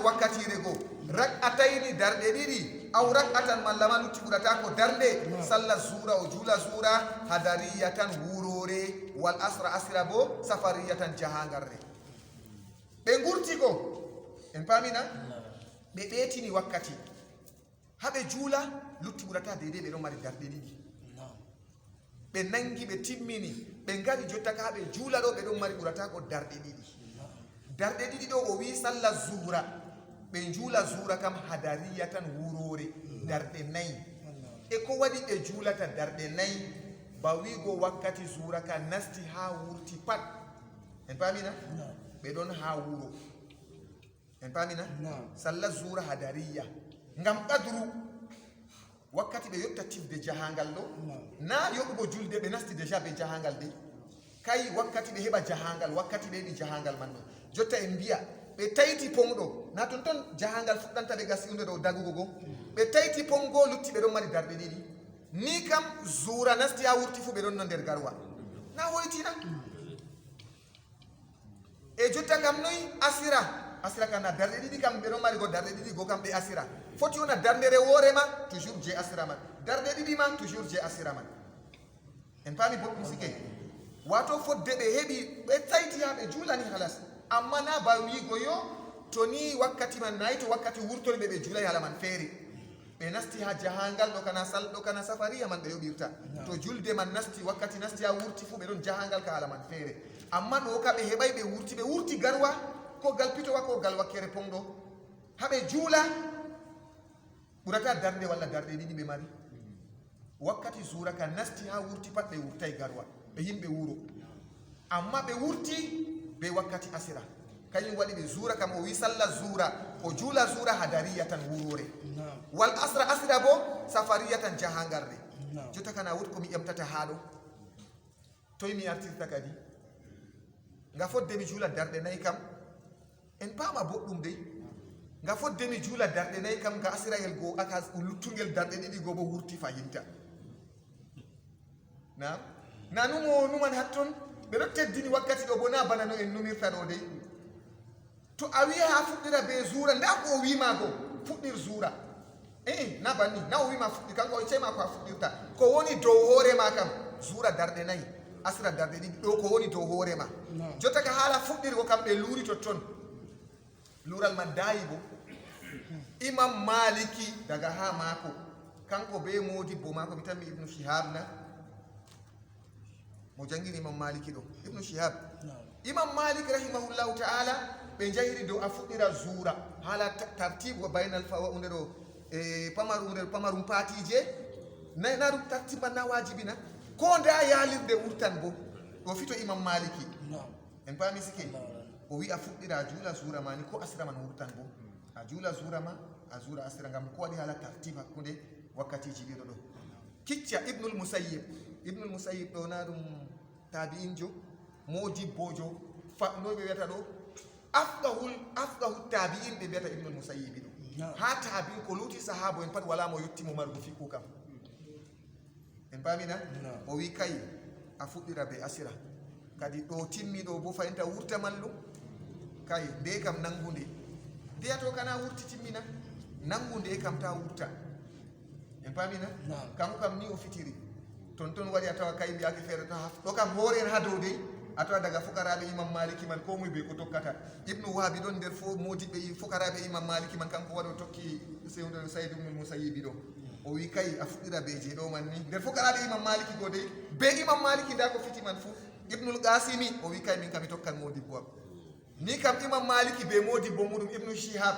wakkatire goo rak'atayni darɗe ɗiɗi aw rak'atan mallama lutti ɓurata ko darde salla zuura o juula zuura hadariyatan wurore wal asra asira bo safariyatan jahangarre ɓe gurti ko en paamina ɓe ɓeetini wakkati haɓe juula lutti ɓurata deydey ɓe ɗon mari darɗe ɗiɗi ɓe nangi ɓe timmini ɓe ngari jotta ka haɓe juula ɗo ɓe ɗon mari ɓurata ko darɗe ɗiɗi darɗe ɗiɗi ɗo o wi sallah zuura ɓe juula zuura kam hadariya tan wurore darɗe nayi e ko waɗi ɓe juulata darɗe nayi ba wigo wakkati zuura ka nasti ha wurti pat en paamina ɓe ɗon ha wuro en paamina sallah zuura hadariya ngam qadru wakkati ɓe yotta tifde jahangal ɗo na yoɓugo julde ɓe nasti déjà ɓe jahangal de kay wakkati ɓe heɓa jahangal wakkati ɓe yiɗi jahangal man ɗo jotta en mbiya ɓe tayti ponɗo na ton ton jahangal fuɗɗanta ɓe gasi unde ɗo dagugo go ɓe tayti pongo lutti ɓe ɗon mari darɗe ɗiɗi ni kam zuura nasti ha wurti fu ɓe ɗon no nder garwa na hoytina e jotta kam noyi asira kam na darɗe ɗiɗi kam ɓe ɗon mari go darɗe ɗiɗi go kam ɓe asira foti wona darndere woore ma toujours je asira man darɗe ɗiɗi ma toujours je asira man en paami boɗɗum sike wato fodde ɓe heɓi ɓe tayti ha ɓe juulani halas amma na ba wigo yo to ni wakkati man nayi to wakkati wurtoni ɓe juulay hala man feere ɓe nasti ha jahangal ɗo kana sal ɗo kana safariya man ɓe yoɓirta to julde man nasti wakkati nasti ha wurti fu ɓe ɗon jahangal ka hala man feere amma ɗo ka ɓe heɓay ɓe wurti garwa ko gal pitowa ko gal wakkere ponɗo haɓe juula ɓurata darde walla darɗe ɗiɗi ɓe mari wakkati zuura ka nasti ha wurti pat ɓe wurtay garwa ɓe yimɓe wuro amma ɓe wurti be wakkati asira kañum waɗi ɓe zuura kam o wi sallah zuura o juula zuura hadariya tan wurore wal asira bo safariya tan jahangarde jotta kana woti komi ƴamtata haa ɗo toye mi artirta kadi nga fodde mi juula darɗe nayi kam en paama boɗɗum dey nga fodde mi juula darɗe nayi kam nga asirayel goo aka luttungel darɗe ɗiɗi goo bo wurti fayinta na numo numan hatton ɓe ɗo teddini wakkati ɗo bo na bana no en numirta ɗo dey to a wiya ha fuɗɗira be zuura nda ko o wimago fuɗɗir zuura na banni na o wima fuɗɗi kanko o cema ko a fuɗɗirta ko woni dow hoorema kam zuura darɗe nayi asira darɗe ɗiɗi ɗo ko woni dow hoorema jotta ka haala fuɗɗirgo kam ɓe luuri totton luural man dayi bo imam maliki daga ha maako kanko be modibbo maako mi tanmi ibnu shihab na mo jangini imam maliki ɗo ibnu shihab imam malik rahimahullahu ta'ala ɓe jahiri dow a fuɗɗira zuura haala tartibe baynal fawa unde ɗo e pamarum patije na ɗum tartibe man na wajibi na ko nda yaalirde wurtan bo ɗo fito imam maliki en paami sike o wi a fuɗɗira a juula zuura ma ni ko asira man wurtan bo a juula zuura ma a zuura asira ngam ko waɗi haala tartibe hakkunde wakkatiji ɗiɗo ɗo kicca ibnul musayyib ɗo na ɗum tabi'injo modibbojo no ɓe wiyata ɗo afgahu tabi'in ɓe mbiyata ibnul musayyibi ɗo ha tabi'in ko luuti sahabo en pat wala mo yettimo margo fikku kam en paamina o wi kay a fuɗɗira be asira kadi ɗo timmiɗo bo fayinta wurta mallum kay nde kam nangunde ndeyato kana wurti timmina nangunde kam ta wurta en paamina kanko kam ni o fitiri ton waɗi a tawa kay mbiyaki feere ta ɗo kam hoore en ha dow dey a tawa daga fukaraɓe imam maliki man ko muy be ko tokkata ibnu wahabi ɗon nder fo modiɓe fukaraɓe imam maliki man kanko waɗo tokki sewdo sayd ibnul musayyibi ɗo o wi kay a fuɗɗira be je ɗo man ni nder fukaraɓe imam maliki go dey be imam maliki nda ko fiti man fu ibnul qasimi o wi kay min kam mi tokkan modibbo am ni kam imam maliki be modibbo muɗum ibnu shihab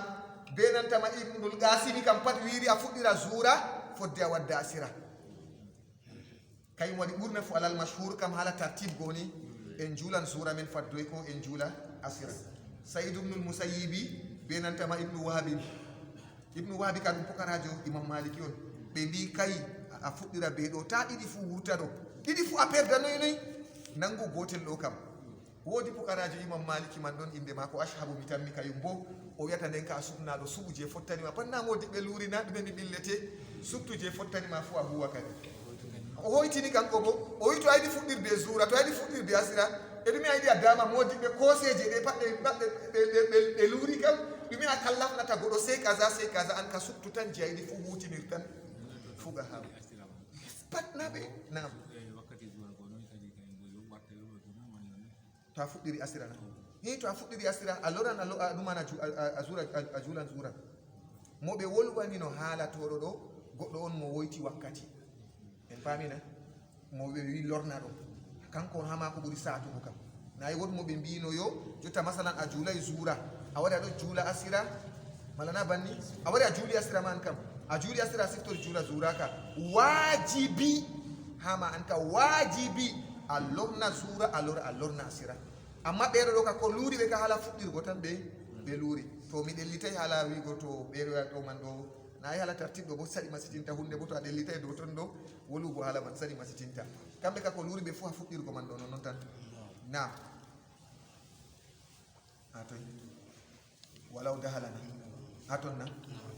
be nantama ibnul qasimi kam pat wiri a fuɗɗira zuura fodde a wadda asira kayum waɗi ɓurna fo alal mashhur kam haala tartib goni en juulan zuura men faddoy ko en juula asira sayd ibnul musayyibi be nantama ibnu wahabi ka ɗum pokarajo imam maliki on ɓe mbi kay a fuɗɗira be ɗo ta ɗiɗi fu wurta ɗo ɗiɗi fu a perdanoy noy nangu gotel ɗo kam woodi pokarajo imam maliki man ɗon inde mako ashhabu mi tammi kayum bo o wiyata nden ka a subnaɗo suɓu je fottanima pat na modiɓɓe luurina ɗumen mi ɓillete subtu je fottanima fu a huwa kadi o hoytini kanko bo o wi to ayɗi fuɗɗirde zuura to ayɗi fuɗɗirde asira e ɗumi a yiɗi a dama modiɓɓe koseje ɗe pat ɓe luuri kam ɗumi a kallafnata goɗo sey kaza an ka subtu tan je a yiɗi fu hutinir tan fuga ha pat naɓe nam ta fuɗɗiri asira na ni to a fuɗɗiri asira a loran a ɗuman a julan zura mo ɓe wolwani no haalatoɗo ɗo goɗɗo on mo woyti wakkati en paamina mo ɓe wi lorna ɗo kanko on hama ko ɓuri satugo kam nayi wodi mo ɓe mbino yo jotta masalan a juulay zura a waɗi aɗo juula asira mala na banni a waɗi a juuli asira man kam a juuli asira a siftori juula zura ka wajibi hama an ka wajibi a lorna zura a lorna asira amma ɓeɗo ɗo ka ko luuri ɓe ka haala fuɗɗirgo tan ɓe luuri to mi ɗellitay haala wigo to ɓeɗo ɗo man ɗo nayi haala tartiɓɗo bo saɗi masitinta hunde bo to a ɗellitay dow ton ɗo wolugo haala man saɗi masitinta kamɓe ka ko luuri ɓe fo ha fuɗɗirgo man ɗo noon tan nam atoy walaw dahalana haton na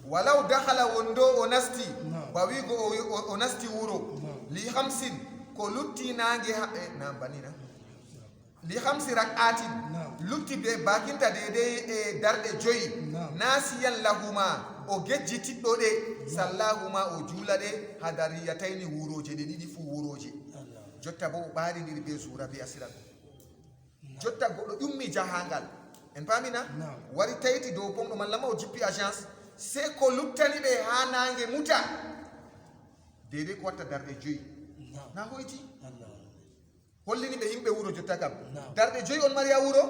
walaw dahala wondo o nasti ba wigo o nasti wuro li hamsin ko lutti nange nam banina li hamsi rak'atin lutti be bakinta dede e darɗe joyi nasiyan lahuma o gejjitiɗɗo ɗe sallahuma o juula ɗe hadariyatayni wuroje ɗe ɗiɗi fu wuroje jotta bo o ɓariniri be sura be asira jotta goɗɗo ƴummi jahangal en paamina wari tayti dow pomɗo mallama o jippi agence sei ko luttani ɓe ha nange muta dede ko watta darɗe joyi na hoyti hollini ɓe yimɓe wuro jotta kam darɗe joyi on mari ha wuro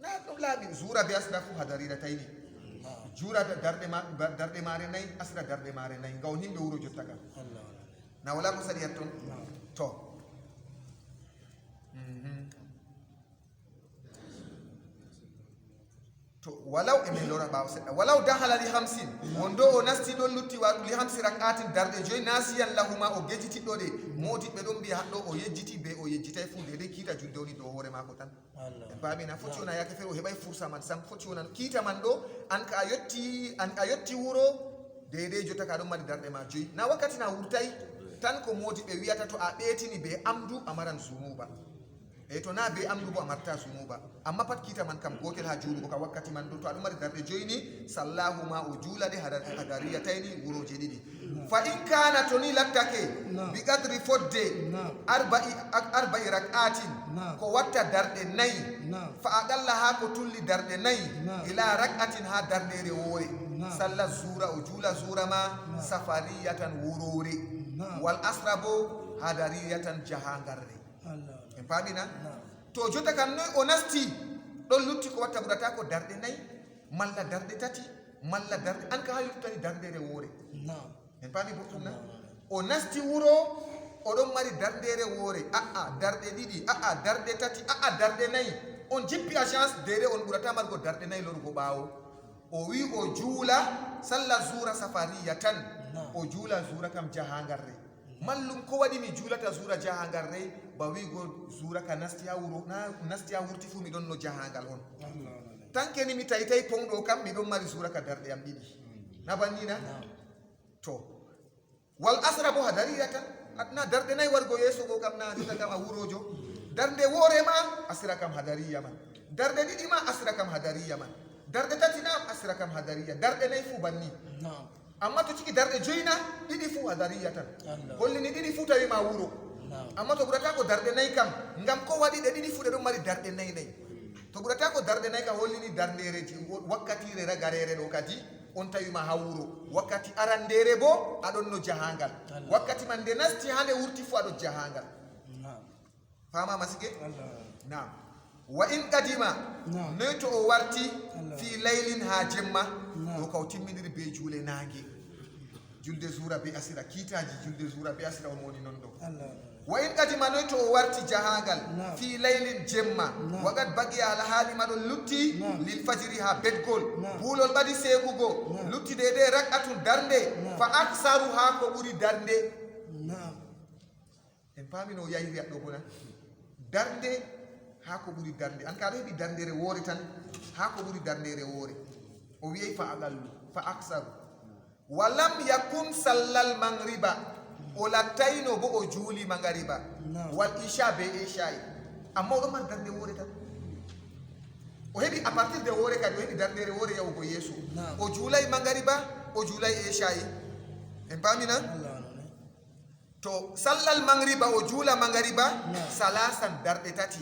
na ɗum laaɓi zura be asira fu hadarira tayni jura darɗe mare nayyi asira darɗe mare nayyi gaw yimɓe wuro jotta kam na wala ko saɗi hat ton to to walaw emin lora ɓawo seɗɗa walaw dahala li hamsin wondo o nasti ɗon lutti waɗu li hamsi rakatin darɗe joyi nasiyan lahuma o gejjitiɗɗo ɗe modiɓɓe ɗon mbiya haɗɗo o yejjiti be o yejjitay fu dede kiita julde woni dow hoore mako tan en paamina foti wona yake feere o heɓay fursa man sam foti wona kiita man ɗo an ka a yetti wuro dede jotta ka ɗon mari darɗe ma joyi na wakkati na wurtay tan ko modiɓɓe wiyata to a ɓeetini be amdu a maran sunuba e to na be amdu bo a marta sunuba amma pat kiita man kam gotel ha juulugo ka wakkati man ɗo to aɗum mari darɗe joyni sallahuma o juulaɗe hadariyatayni wuroje ɗiɗi fa in kana to ni lattake bi qadri fodde arba'i rak'atin ko watta darɗe nayyi fa aqalla ha ko tulli darɗe nayyi ila rak'atin ha darɗere woore salla zura o juula zura ma safariyatan wurore wal asra bo hadariyatan jahangarre en paamina to jotta kam noy o nasti ɗon lutti ko watta ɓurata ko darɗe nayyi malla darɗe tati malla darɗe an ka ha luttani darɗere woore en paami boɗɗum na o nasti wuro oɗon mari darɗere woore darɗe ɗiɗi darɗe tati darɗe nayyi on jippi agence dede on ɓurata margo darɗe nayyi lorugo ɓaawo o wi o juula salla zura safariya tan o juula zura kam jahangarre mallum ko waɗi mi juulata zura jahangarre ba wigo zura ka nasti ha wuro na nasti ha wurti fu miɗon no jahangal on tanke ni mi taytay ponɗo kam miɗon mari zura ka darɗe am ɗiɗi na bannina to wal asra bo hadariya tan na darɗe nayyi wargo yeeso go kam na jotta kam a wurojo darde woore ma asira kam hadariya man darɗe ɗiɗi ma asira kam hadariya man darɗe tati na asira kam hadariya darɗe nayyi fu banni amma to ciki darɗe joyina ɗiɗi fu hadariya tan hollini ɗiɗi fu tawi ma wuro amma to ɓurata ko darɗe nayyi kam ngam ko waɗi ɗe ɗiɗi fu ɗe ɗon mari darɗe nayyi nayyi to ɓurata ko darɗe nayyi kam hollini darndereji wakkatire ragarere ɗo kadi on tawima ha wuro wakkati arandere bo aɗon no jahangal wakkati man nde nasti ha nde wurti fu aɗon jahangal fama masike nam wa in qadima noy to o warti fi laylin ha jemma ɗo kaw timminiri be juule nangue julde zura be asira kiitaji julde zura be asira on woni non ɗo wa in qadima noy to o warti jahangal fi laylin jemma wagat baqiya ala haali maɗon lutti lil fajiri ha bedgol buulol ɓadi segugo lutti dede rak'atun darnde fa aksaru ha ko ɓuri darnde en paami no yahiri aɗɗo bona darnde ha ko ɓuri darnde an ka aɗa heɓi darndere woore tan ha ko ɓuri darndere woore o wiyey fa aqallu fa aksaru wa lam yakun sallal mangriba o lattayno bo o juuli mangariba wal isha be isha'i amma oɗon mari darnde woore tan o heɓi à partir de woore kadi o heɓi darndere woore yahugo yeeso o juulay mangariba o juulay isha'i en paamina to sallal mangriba o juula mangariba salasan darɗe tati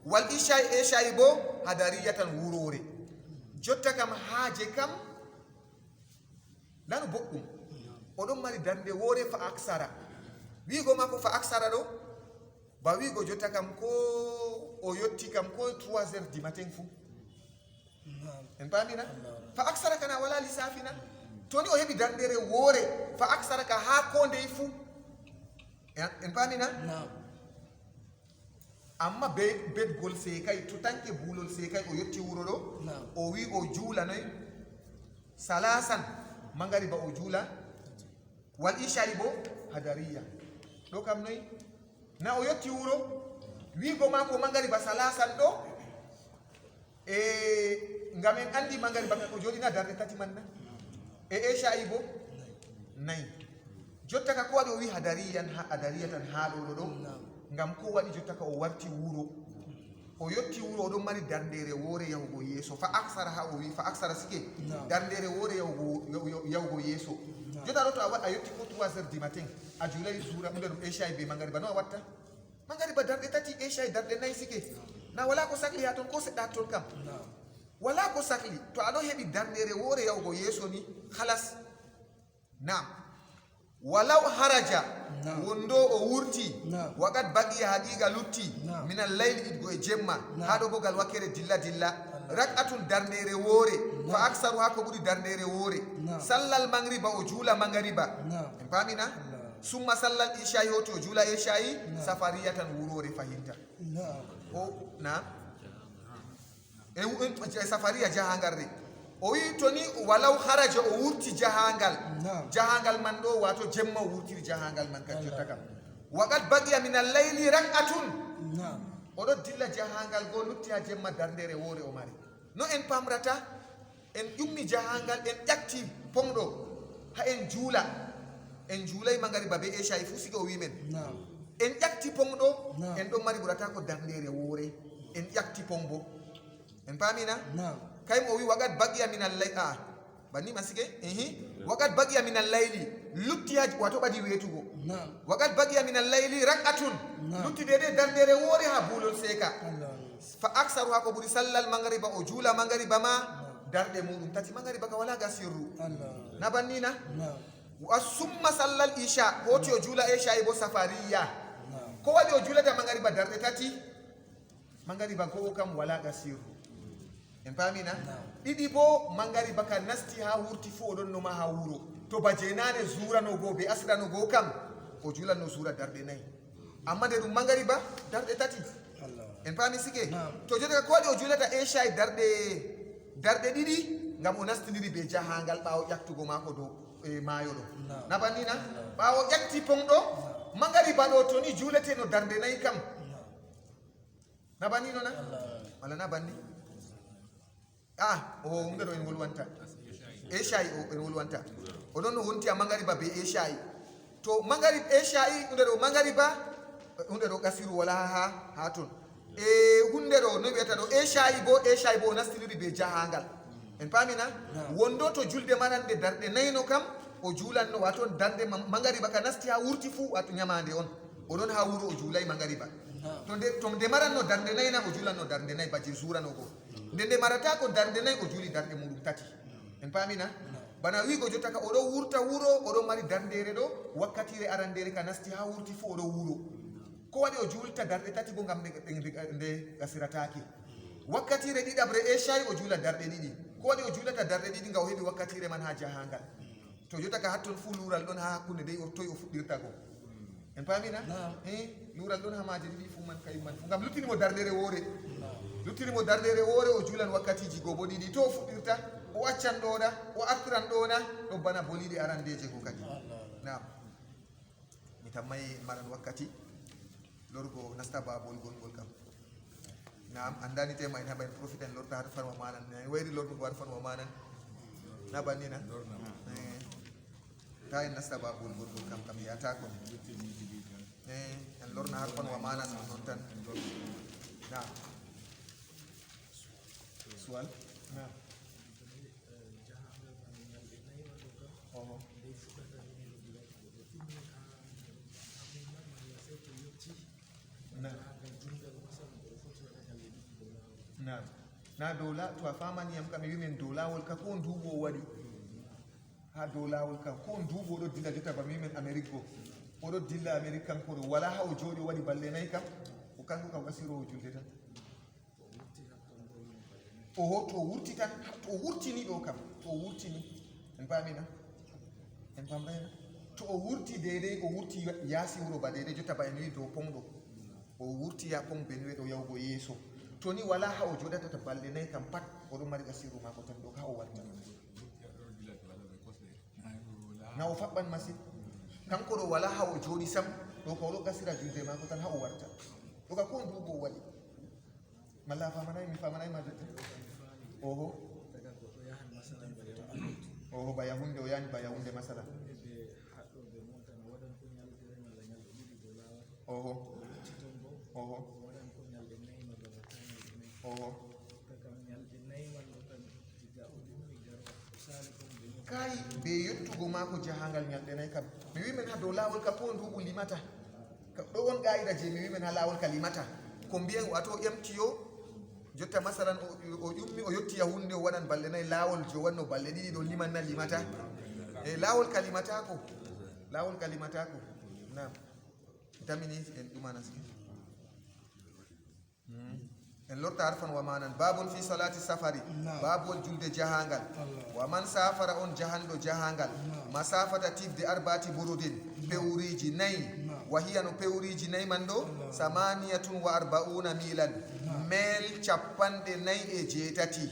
wal isha'i bo hadariyatan wurore jotta kam haaje kam lanu boɗɗum oɗon mari darde woore fa aksara wiigo makko fa aksara ɗo ba wiigo jotta kam ko o yotti kam ko 3 heures du matin fou en paamina fa aksara kana wala lisafina toni o heɓi dardere woore fa aksara ka ha ko ndey fou en paamina amma bedgol seekay to tanke buulol seekay o yetti wuro ɗo o wi o juulanoy salasan mangariba o juula wal isha'i bo hadariya ɗo kam noy na o yetti wuro wiigo maako mangariba salasan ɗo ngam en andi mangariba kan o jooɗina darde tati man na isha'i bo nayi jotta ka ko waɗi o wi hadariya tan haa ɗo ɗo ngam ko waɗi jotta ka o warti wuro o yotti wuro oɗon mari dardere woore yahugo yeeso fa aksara ha o wi fa aksara sike dardere woore yahugo yeeso jotta ɗo to a yotti ko 3 heures du matin a juulay suura ɓunde ɗum isha'i be mangariba no a watta mangariba darɗe tati isha'i darɗe nayi sike na wala ko sahli ha toon ko seɗɗa ton kam wala ko sahli to aɗo heɓi dardere woore yahugo yeeso ni halas nam walaw haraja wondo o wurti wakat baqiya haqiqa lutti minal layli idgo e jemma haɗo bo gal wakkere dilla rak'atun dardere woore fa aksaru ha ko ɓuri dardere woore sallal mangriba o juula mangariba en paamina summa sallal isha'i hoti o juula isha'i safariyatan wurore fahinta o na safariya jahangarde o wi toni walaw haraja o wurti jahangal man ɗo wato jemma o wurtiri jahangal man kan jotta kam waqat baqiya min al layli rak'atun oɗo dilla jahangal goo lutti ha jemma dardere woore o mari no en pamrata en ƴummi jahangal en ƴakti pomɗo ha en juulay mangariba be isha'i fu sike o wimen en ƴakti pomɗo en ɗon mari ɓurata ko dardere woore en ƴakti pombo en paamina kaymo o wi wagat baqiya min al-layli banni masike wagat baqiya min al-layli lutti ha wato ɓadi weetugo wagat baqiya min al-layli rak'atun lutti dede dardere woore ha buulol seeka fa aksaru ha ko ɓuri sallal mangariba o juula mangariba ma darɗe muɗum tati mangariba ka wala ga sirru na bannina summa sallal isha hoti o juula isha'i bo safariya ko waɗi o juulata mangariba darɗe tati mangariba ko kam wala ga sirru en paamina ɗiɗi bo mangariba ka nasti ha wurti fu oɗon noma ha wuro to ba jeenane zuuranogo be asranogo kam o julanno suura darɗe nayi amma nde ɗum mangariba darɗe tati en paami sike to jotaka ko waɗi o julata isha'i darɗe ɗiɗi ngam o nastidiri be jahangal ɓaawo ƴaktugo maako dow maayo ɗo na bannina ɓaawo ƴakti ponɗo mangariba ɗo to ni juulete no darde nayi kam na bannino na walla na banni o hunde ɗo en wolwanta isha'i o en wolwanta oɗon no wonti a mangariba be isha'i to mangarib isha'i hunde ɗo mangariba hunde ɗo gasiru wala ha ton hunde ɗo no wiyata ɗo isha'i bo o nastidiri be jahangal en paamina wondo to julde marande darɗe nayno kam o juulanno wato darde mangariba ka nasti ha wurti fuu wato ñamande on oɗon ha wuro o juulay mangariba to nde maranno darde nayna o juulanno darde nayi baji suranogo nde marata ko darde nayi o juuli darde muɗum tati en paamina bana wiigo jotta ka oɗo wurta wuro oɗo mari dardere ɗo wakkatire arandere ka nasti ha wurti fuu oɗo wuro ko waɗi o juulta darɗe tati bo ngam nde gasiratake wakkatire ɗiɗabre isha'i o juula darɗe ɗiɗi ko waɗi o juulata darɗe ɗiɗi nga o heɓi wakkatire man ha jahangal to jotta ka hatton fuu luural ɗon ha hakkunde dey o toyi o fuɗɗirta ko en paamina luural ɗon ha maaje ɗiɗi fuu man kayum man fu ngam luttinimo dardere woore o juulan wakkatiji goo bo ɗiɗi to o fuɗɗirta o accan ɗoɗa o artiran ɗona ɗo bana boliɗe arandeje ko kadi nam mi tammay maran wakkati lorgo nasta babol gongol kam nam andani tema en haɓa en profite en lorta hata farma manan en wayri lordugo hata farma manan na bannina ta en nasta babol gongol kam yiyata kon en lorna hata farma manan non tan nam sual nam na dola to a famani yam kam mi wimen dolawol ka ko ndugo wadi ha dolawol ka ko ndugo do dilla jota ba mi men Amerique go o do dilla Amerique kan ko wala haw jodi wadi balle nay kam o kanko kam asiro julde tan o to wurti tan to wurtini do kam to wurtini en pamina en pambayna to o wurti dede o wurti yasi wuro ba dede jota ba en wi do pongdo o wurti ya pong benwe do yawgo yeso to ni wala ha o jodata to balde nay kam pat o do mari asiru mako tan do ha o warta na o fabban masin kanko do wala ha o jodi sam do ko do gasira julde mako tan ha o warta do ka ko ndugo wali malla famanay mi famanay ma jotta oho oho baya hunde o yani baya hunde masala oho oho oho kai be yettugo mako jahangal nyalde nay kam mi wi men ha do lawol ka ko ndugo limata do won gaida je mi wi men ha lawol ka limata ko mbiyen wato emtiyo jotta masalan o yummi o yotti hunde o wadan balle nay lawol jo wanno balle didi do liman na limata e lawol kalimata ko na tamini en dumana ski en lorta arfan wa manan babun fi salati safari babul julde jahangal wa man safara on jahando jahangal masafata tifde arbati burudin pewriji nay wa hiya no pewriji nay mando samaniyatun wa arba'una milan mel chapande nay e jetati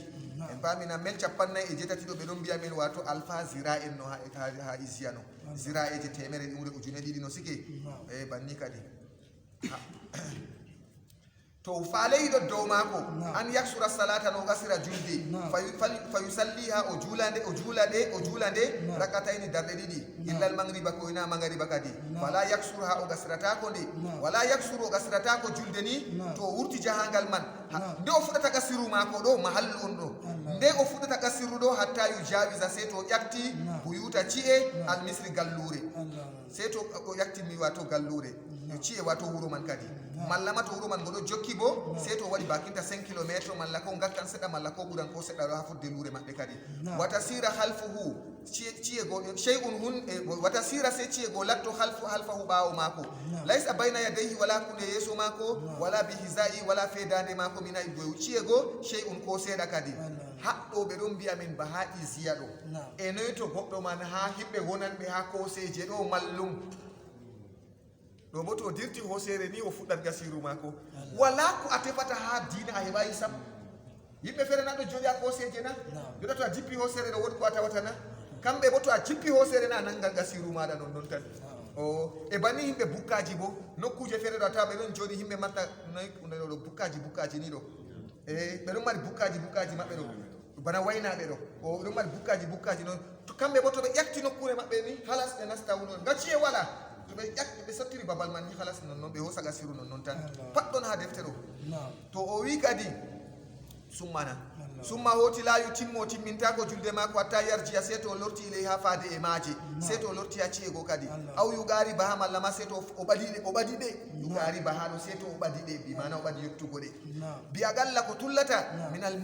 en pamina mel chapande nay e jetati do be don biya men wato alfa zira en no ha isiano zira e je temere umre ujune didi no sike e banni kadi to falaydo dow mako an yaksura salata no gasira julde fayusalliha o julande rakataini darde didi illa al maghriba ko ina maghriba kadi wala yaksurha o gasirata ko de wala yaksuru o gasirata ko julde ni to wurti jahangal man nde o fudata gasiru mako do mahallu on do nde o fudata gasiru do hatta yujawiza seto yakti buyuta ci'e al misri gallure seto ko yakti mi wato gallure ci'e wato wuro man kadi malla to wuro man godo jokki bo seto wadi bakinta 5 km malla ko ngakkan sedda malla ko buran ko sedda do hafudde lure mabbe kadi wata sira khalfuhu ci'e go shay'un hun wata sira se ci'e go latto khalfahu bawo mako laysa bayna yadayhi wala kunde yeso mako wala bihizai wala fedande mako mina go ci'e go shay'un ko seda kadi haddo be don biya men ba ha iziya do e noy to goddo man ha hibbe wonanbe ha ko seje do mallum do boto dirti hosere ni o fuddat gasiru mako wala ko atefata ha dina a hebayi sam yimbe fere nado jodi a koseje na do to a jippi hosere do wodi ko atawata na kambe boto a jippi hosere na nanga gasiru mada non tan o e bani himbe bukkaji bo nokkuje fere do tabe don jodi himbe matta noy do bukkaji ni do e be don mari bukkaji mabbe do bana wayna be do o don mari bukkaji non to kambe boto be yakti nokkure mabbe ni halas e nasta wono gaci e wala to be yak be sottiri babal man ni halas non be hosa gasiru non tan pat don ha deftero to o wi kadi summa hoti la yutimmo timmintako julde mako hatta yarjiya seto lorti ilay ha faade e maaje seto lorti ha ciego kadi aw yugari baha malla ma seto o badide yugari baha do seto o badide bi mana o badi yottugo de bi agalla ko tullata minal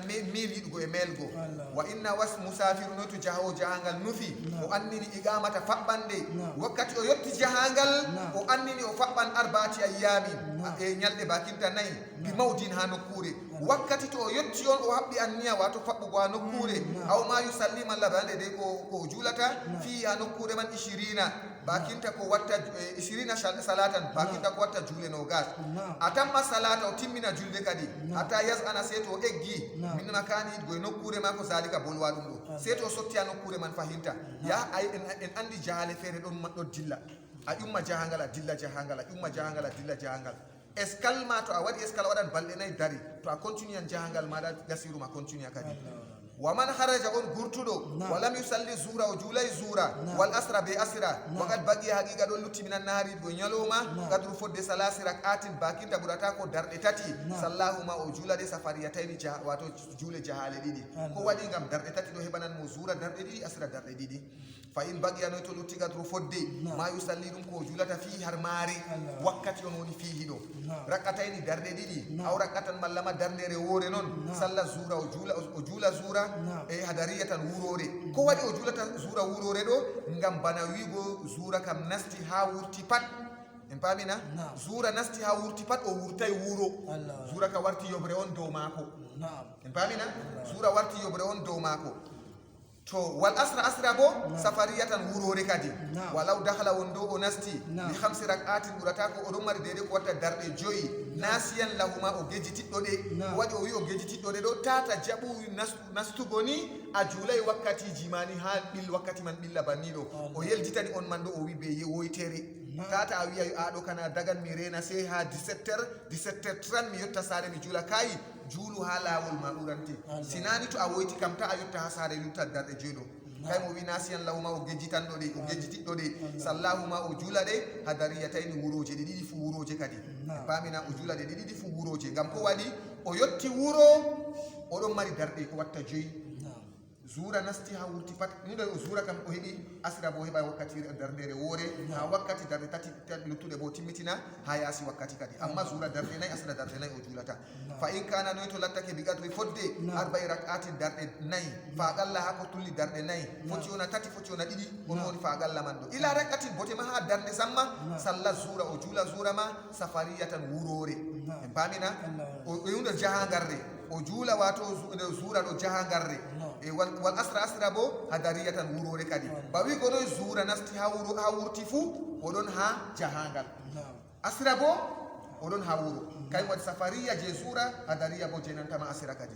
mili dugo e melgo wa inna was musafiru no to jaho jahangal nufi o annini igamata fabbande wakkati o yotti jahangal o annini o fabban arbati ayyami e nyalde bakinta nay bi mawdin ha nokkure wakkati to o yotti on o habbi anniya wato fabbugo ha nokkure aw ma yusallima labande de ko julata fi ha nokkure man 20 bakinta ko watta 20 salatan bakinta ko watta jule no gas atamma salata o timmina julde kadi hatta yazana seto eggi min makani go nokkure mako zalika bolwa dum do seto sotti ha nokkure man fahinta ya ay en andi jahale fere don maddo dilla a umma jahangala dilla jahangala umma jahangala dilla jahangal escalma to a wadi escal wadan balde nay dari to a continue an jahangal mada gasiru ma continue kadi ومن خرج on gurtudo ولم يصلي زورا وجولي زورا والأسرى بأسرى وقد بقي حقيقة دول لتي من النهار بنيالوما قد رفض ثلاث ركعات باكين تبرتاكو درتاتي صلاهما وجولا دي سفريتين واتو جول جهال دي كو ودي ngam درتاتي دو هبنان مو زورا درتي أسرى درتي فإن بقي نوتو لتي قد رفض ما يصلي دم كو جولة فيه هرماري وقت يونوني فيه دو ركعتين درتي أو ركعتان ملما درنيري ووري نون صلى زورا وجولا زورا e hadariya tan wurore ko wadi o julata zura wurore do ngam bana wigo zura kam nasti ha wurti pat en pamina zura nasti ha wurti pat o wurtay wuro zura ka warti yobre on dow mako en pamina zura warti yobre on dow mako to wal asra bo safariyatan wurore kadi walaw dakhala wondo o nasti bi khamsi rak'atin burata ko o do mari dede ko watta darde joyi nasiyan lahuma o gejitiddo de wadi o wi o gejitiddo de do tata jabu nastugo ni a julay wakkati jimani ha bil wakkati man billa bannido o yeljitani on man do o wi be woytere tata a wiya ado kana dagan mi rena sai ha 17h30 mi yotta sare mi jula kai julu ha lawol ma durante sinani to a woyti kam ta a yotta ha sare lutta darde jeedo kay mo wi nasiyan lahuma o gejjitanɗo ɗe o gejjitidɗo ɗe sallahuma o juula ɗe hadariyatayni wuroje ɗe ɗiɗi fu wuroje kadi pamina o juula ɗe ɗe ɗiɗi fu wuroje ngam ko waɗi o yotti wuro oɗon mari darɗe ko watta joyi zura nasti ha wurti pat nde o zura kam o heɓi asira bo heɓa wakkati dardere woore ha wakkati darde tati luttuɗe bo timmitina ha yaasi wakkati kadi amma zura darde nayi asira darde nayi o julata fa in kana noy to lattake bigatri fodde arba'i rak'atin darde nayi fa aqalla ha ko tulli darde nayi foti ona tati foti ona ɗiɗi on woni fa aqalla man ɗo ila rak'atin bote ma ha darde samma salla zura o jula zura ma safariyatan wurore en pamina o yunde jahangarre o juula wato zura ɗo jahangarre e wal asra bo hadariyatan wurore kadi bawi gonoy zura nasti ha wurti fu oɗon ha jahangal asra bo oɗon ha wuro kay waɗi safariya je zura hadariya bo je nantama asira kadi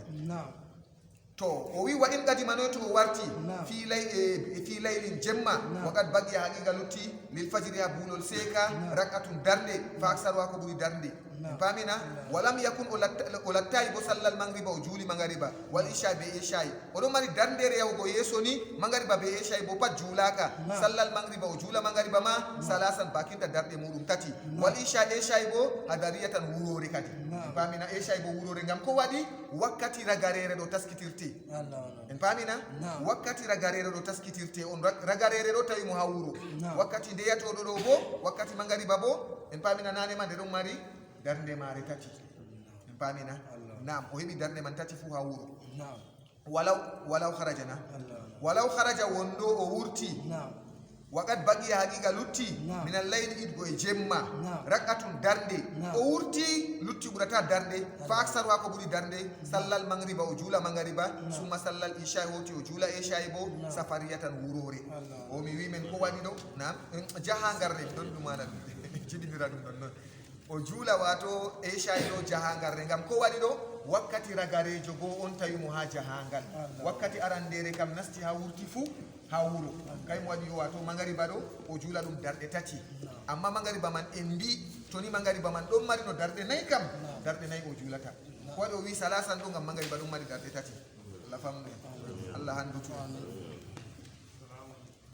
to o wi wa in qadimanoy to o warti fi laylin jemma waqad baqiya haqiqa lutti lil fajri ha bulol seka rak'atun darde fa aksaruha ko ɓuri darde pamina walam yakun o lattayi bo sallal magriba o juuli magariba wal isha be ishayi oɗon mari darndere yahugo yeeso ni magariba be ishayi bo pat juulaka sallal magriba o juula magariba ma salasan bakinta darɗe muɗum tati wal isha ishayi bo hadariyatan wurore kadi pamina ishayi bo wurore ngam ko waɗi wakkati ragarere ɗo taskitirte en pamina wakkati ragarere ɗo taskitirte on ragarere ɗo tawi mo ha wuro wakkati ndeyatoɗo ɗo bo wakkati magariba bo en pamina nanema nde ɗon mari darnde mare tati en pamina nam o heɓi darnde man tati fu ha wuro walaw harajana walaw haraja wondo o wurti waqad baqiya haqiqa lutti min al-layli idgo e jemma rak'atun darnde o wurti lutti ɓurata darnde fa aksaru ha ko ɓuri darnde sallal magriba o juula magariba summa sallal isha hoti o juula isha'i bo safariyatan wurore o mi wi men ko waɗi ɗo nam jahangarde ɗon ɗumana jiɗinira ɗum ɗon noon o juula wato isha'i ɗo jahangarde ngam ko waɗi ɗo wakkati ragarejo go on tawi mo ha jahangal wakkati arandere kam nasti ha wurti fu ha wuro kay mo waɗi wato magariba ɗo o juula ɗum darɗe tati amma magariba man en mbi to ni magariba man ɗon mari no darɗe nayi kam darɗe nayi o juulata ko waɗi o wi salasan ɗo ngam magariba ɗum mari darɗe tati allah famnu allah handutu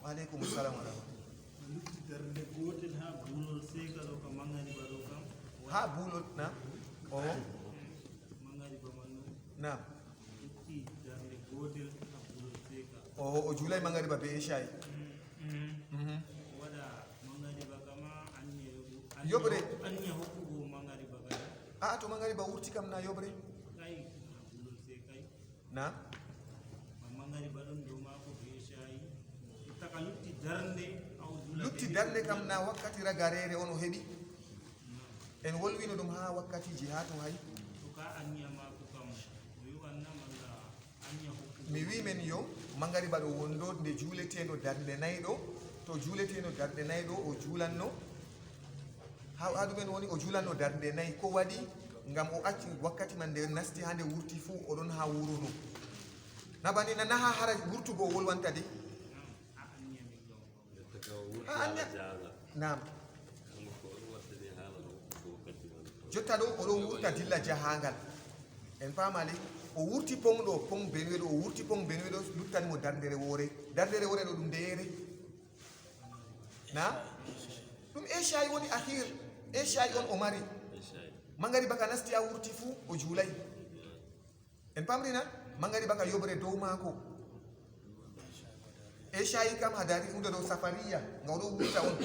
waaleykum salam wa rahmatullah ha bulol na o na o juulay magariba be isha'i yoɓre a to magariba wurti kam na yoɓre na lutti darnde kam na wakkati ragarere on o heɓi en wolwino ɗum ha wakkatiji ha to hay mi wi men yo magariba ɗo wondo nde juuleteno darnde nayi ɗo to juuleteno darnde nayi ɗo o juulanno ha ɗumen woni o juulanno darnde nayi ko waɗi ngam o acci wakkati man nde nasti ha nde wurti fuu oɗon ha wurono nabani nana ha hara wurtugo o wolwanta de nam jotta ɗo oɗon wurta dilla jahangal en famali o wurti pong ɗo pong benwe ɗo o wurti pong benwe ɗo luttanimo dardere wore ɗo ɗum ndeyere na ɗum eshai woni ahir eshai on o mari mangari baka nasti a wurti fuu o juulay en pamrina mangari baka yobre dow maako eshai kam hadari hunde ɗo safariya nga oɗo wurta on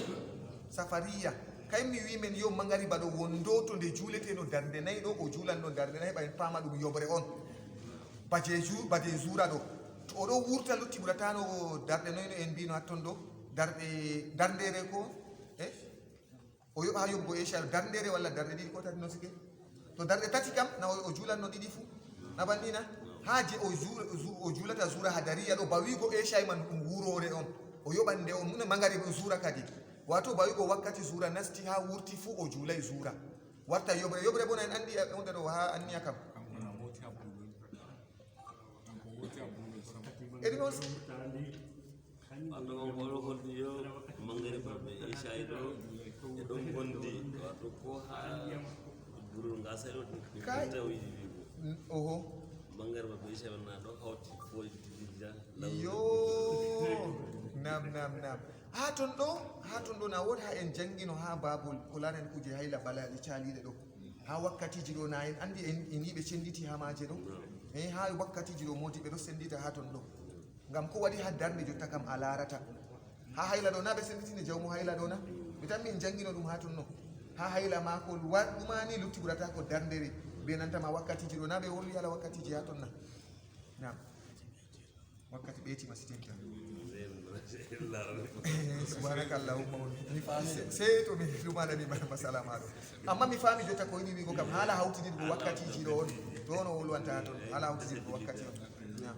safariya kayim mi wi men yo mangari baɗo wondo to nde juuleteno darde nayi ɗo o juulan ɗo darde nayi ɓa en pama ɗum yobre on bade zura ɗo to oɗo wurta lutti ɓuratano darɗe noyno en mbino hatton ɗo dardere ko o yoɓa ha yobgo eshai dardere walla darɗe ɗiɗi ko tati no sike to darɗe tati kam na o juulanno ɗiɗi fuu na banɗina ha je o juulata zura hadariya ɗo bawigo eshai man ɗum wurore on o yoɓan nde on mune mangari zura kadi wato bawigo wakkati zura nasti ha wurti fuu o juulay zura warta yobre bona en andi hunde ɗo ha anniya kam eɗi noon ando on oɗo holdi yo mangari baɓe eshai ɗo e ɗon gondi wato ko ha burol ngasa ɗo tawi oho mangari baɓe eshai wonna ɗo hawti foji tijirja yo nam ha ton ɗo na wota ha en jangino ha babol ko larani kuje hayla balaɗe caliɗe ɗo ha wakkatiji ɗo na en andi en yiɓe cenditi ha maje ɗo ha wakkatiji ɗo modi ɓe ɗo sendita ha ton ɗo ngam ko waɗi ha darde jotta kam a larata ha hayla ɗo na ɓe senditinde jawmu hayla ɗo na mi tan min jangino ɗum ha ton no ha hayla makol ɗumani lutti ɓurata ko dardere be nantama wakkatiji ɗo na ɓe wolwi ala wakkatiji ha ton na nam wakkati ɓeetima sitinta subhanakallahumma sey to mi ɗumanani masala maɗo amma mi faami jotta ko yiɗi wigo kam haala hawtidirgo wakkatiji ɗo on ɗo no wolwanta ha ton haala hawtidirgo wakkati on nam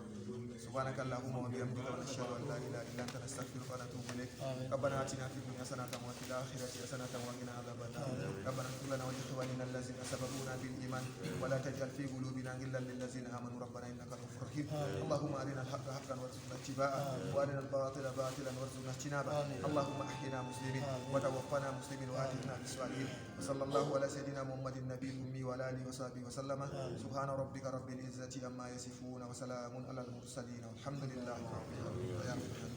سبحانك اللهم وبحمدك ونشهد ان لا اله الا انت نستغفرك ونتوب اليك ربنا اتنا في الدنيا حسنه وفي الاخره حسنه وقنا عذاب النار ربنا اغفر لنا ولاخواننا الذين سبقونا بالايمان ولا تجعل في قلوبنا غلا للذين امنوا ربنا انك غفور رحيم اللهم ارنا الحق حقا وارزقنا اتباعه وارنا الباطل باطلا وارزقنا اجتنابه اللهم احينا مسلمين وتوفنا مسلمين واتنا بالصالحين وصلى الله على سيدنا محمد النبي الامي وعلى اله وصحبه وسلم سبحان ربك رب العزه عما يصفون وسلام على المرسلين والحمد لله رب العالمين.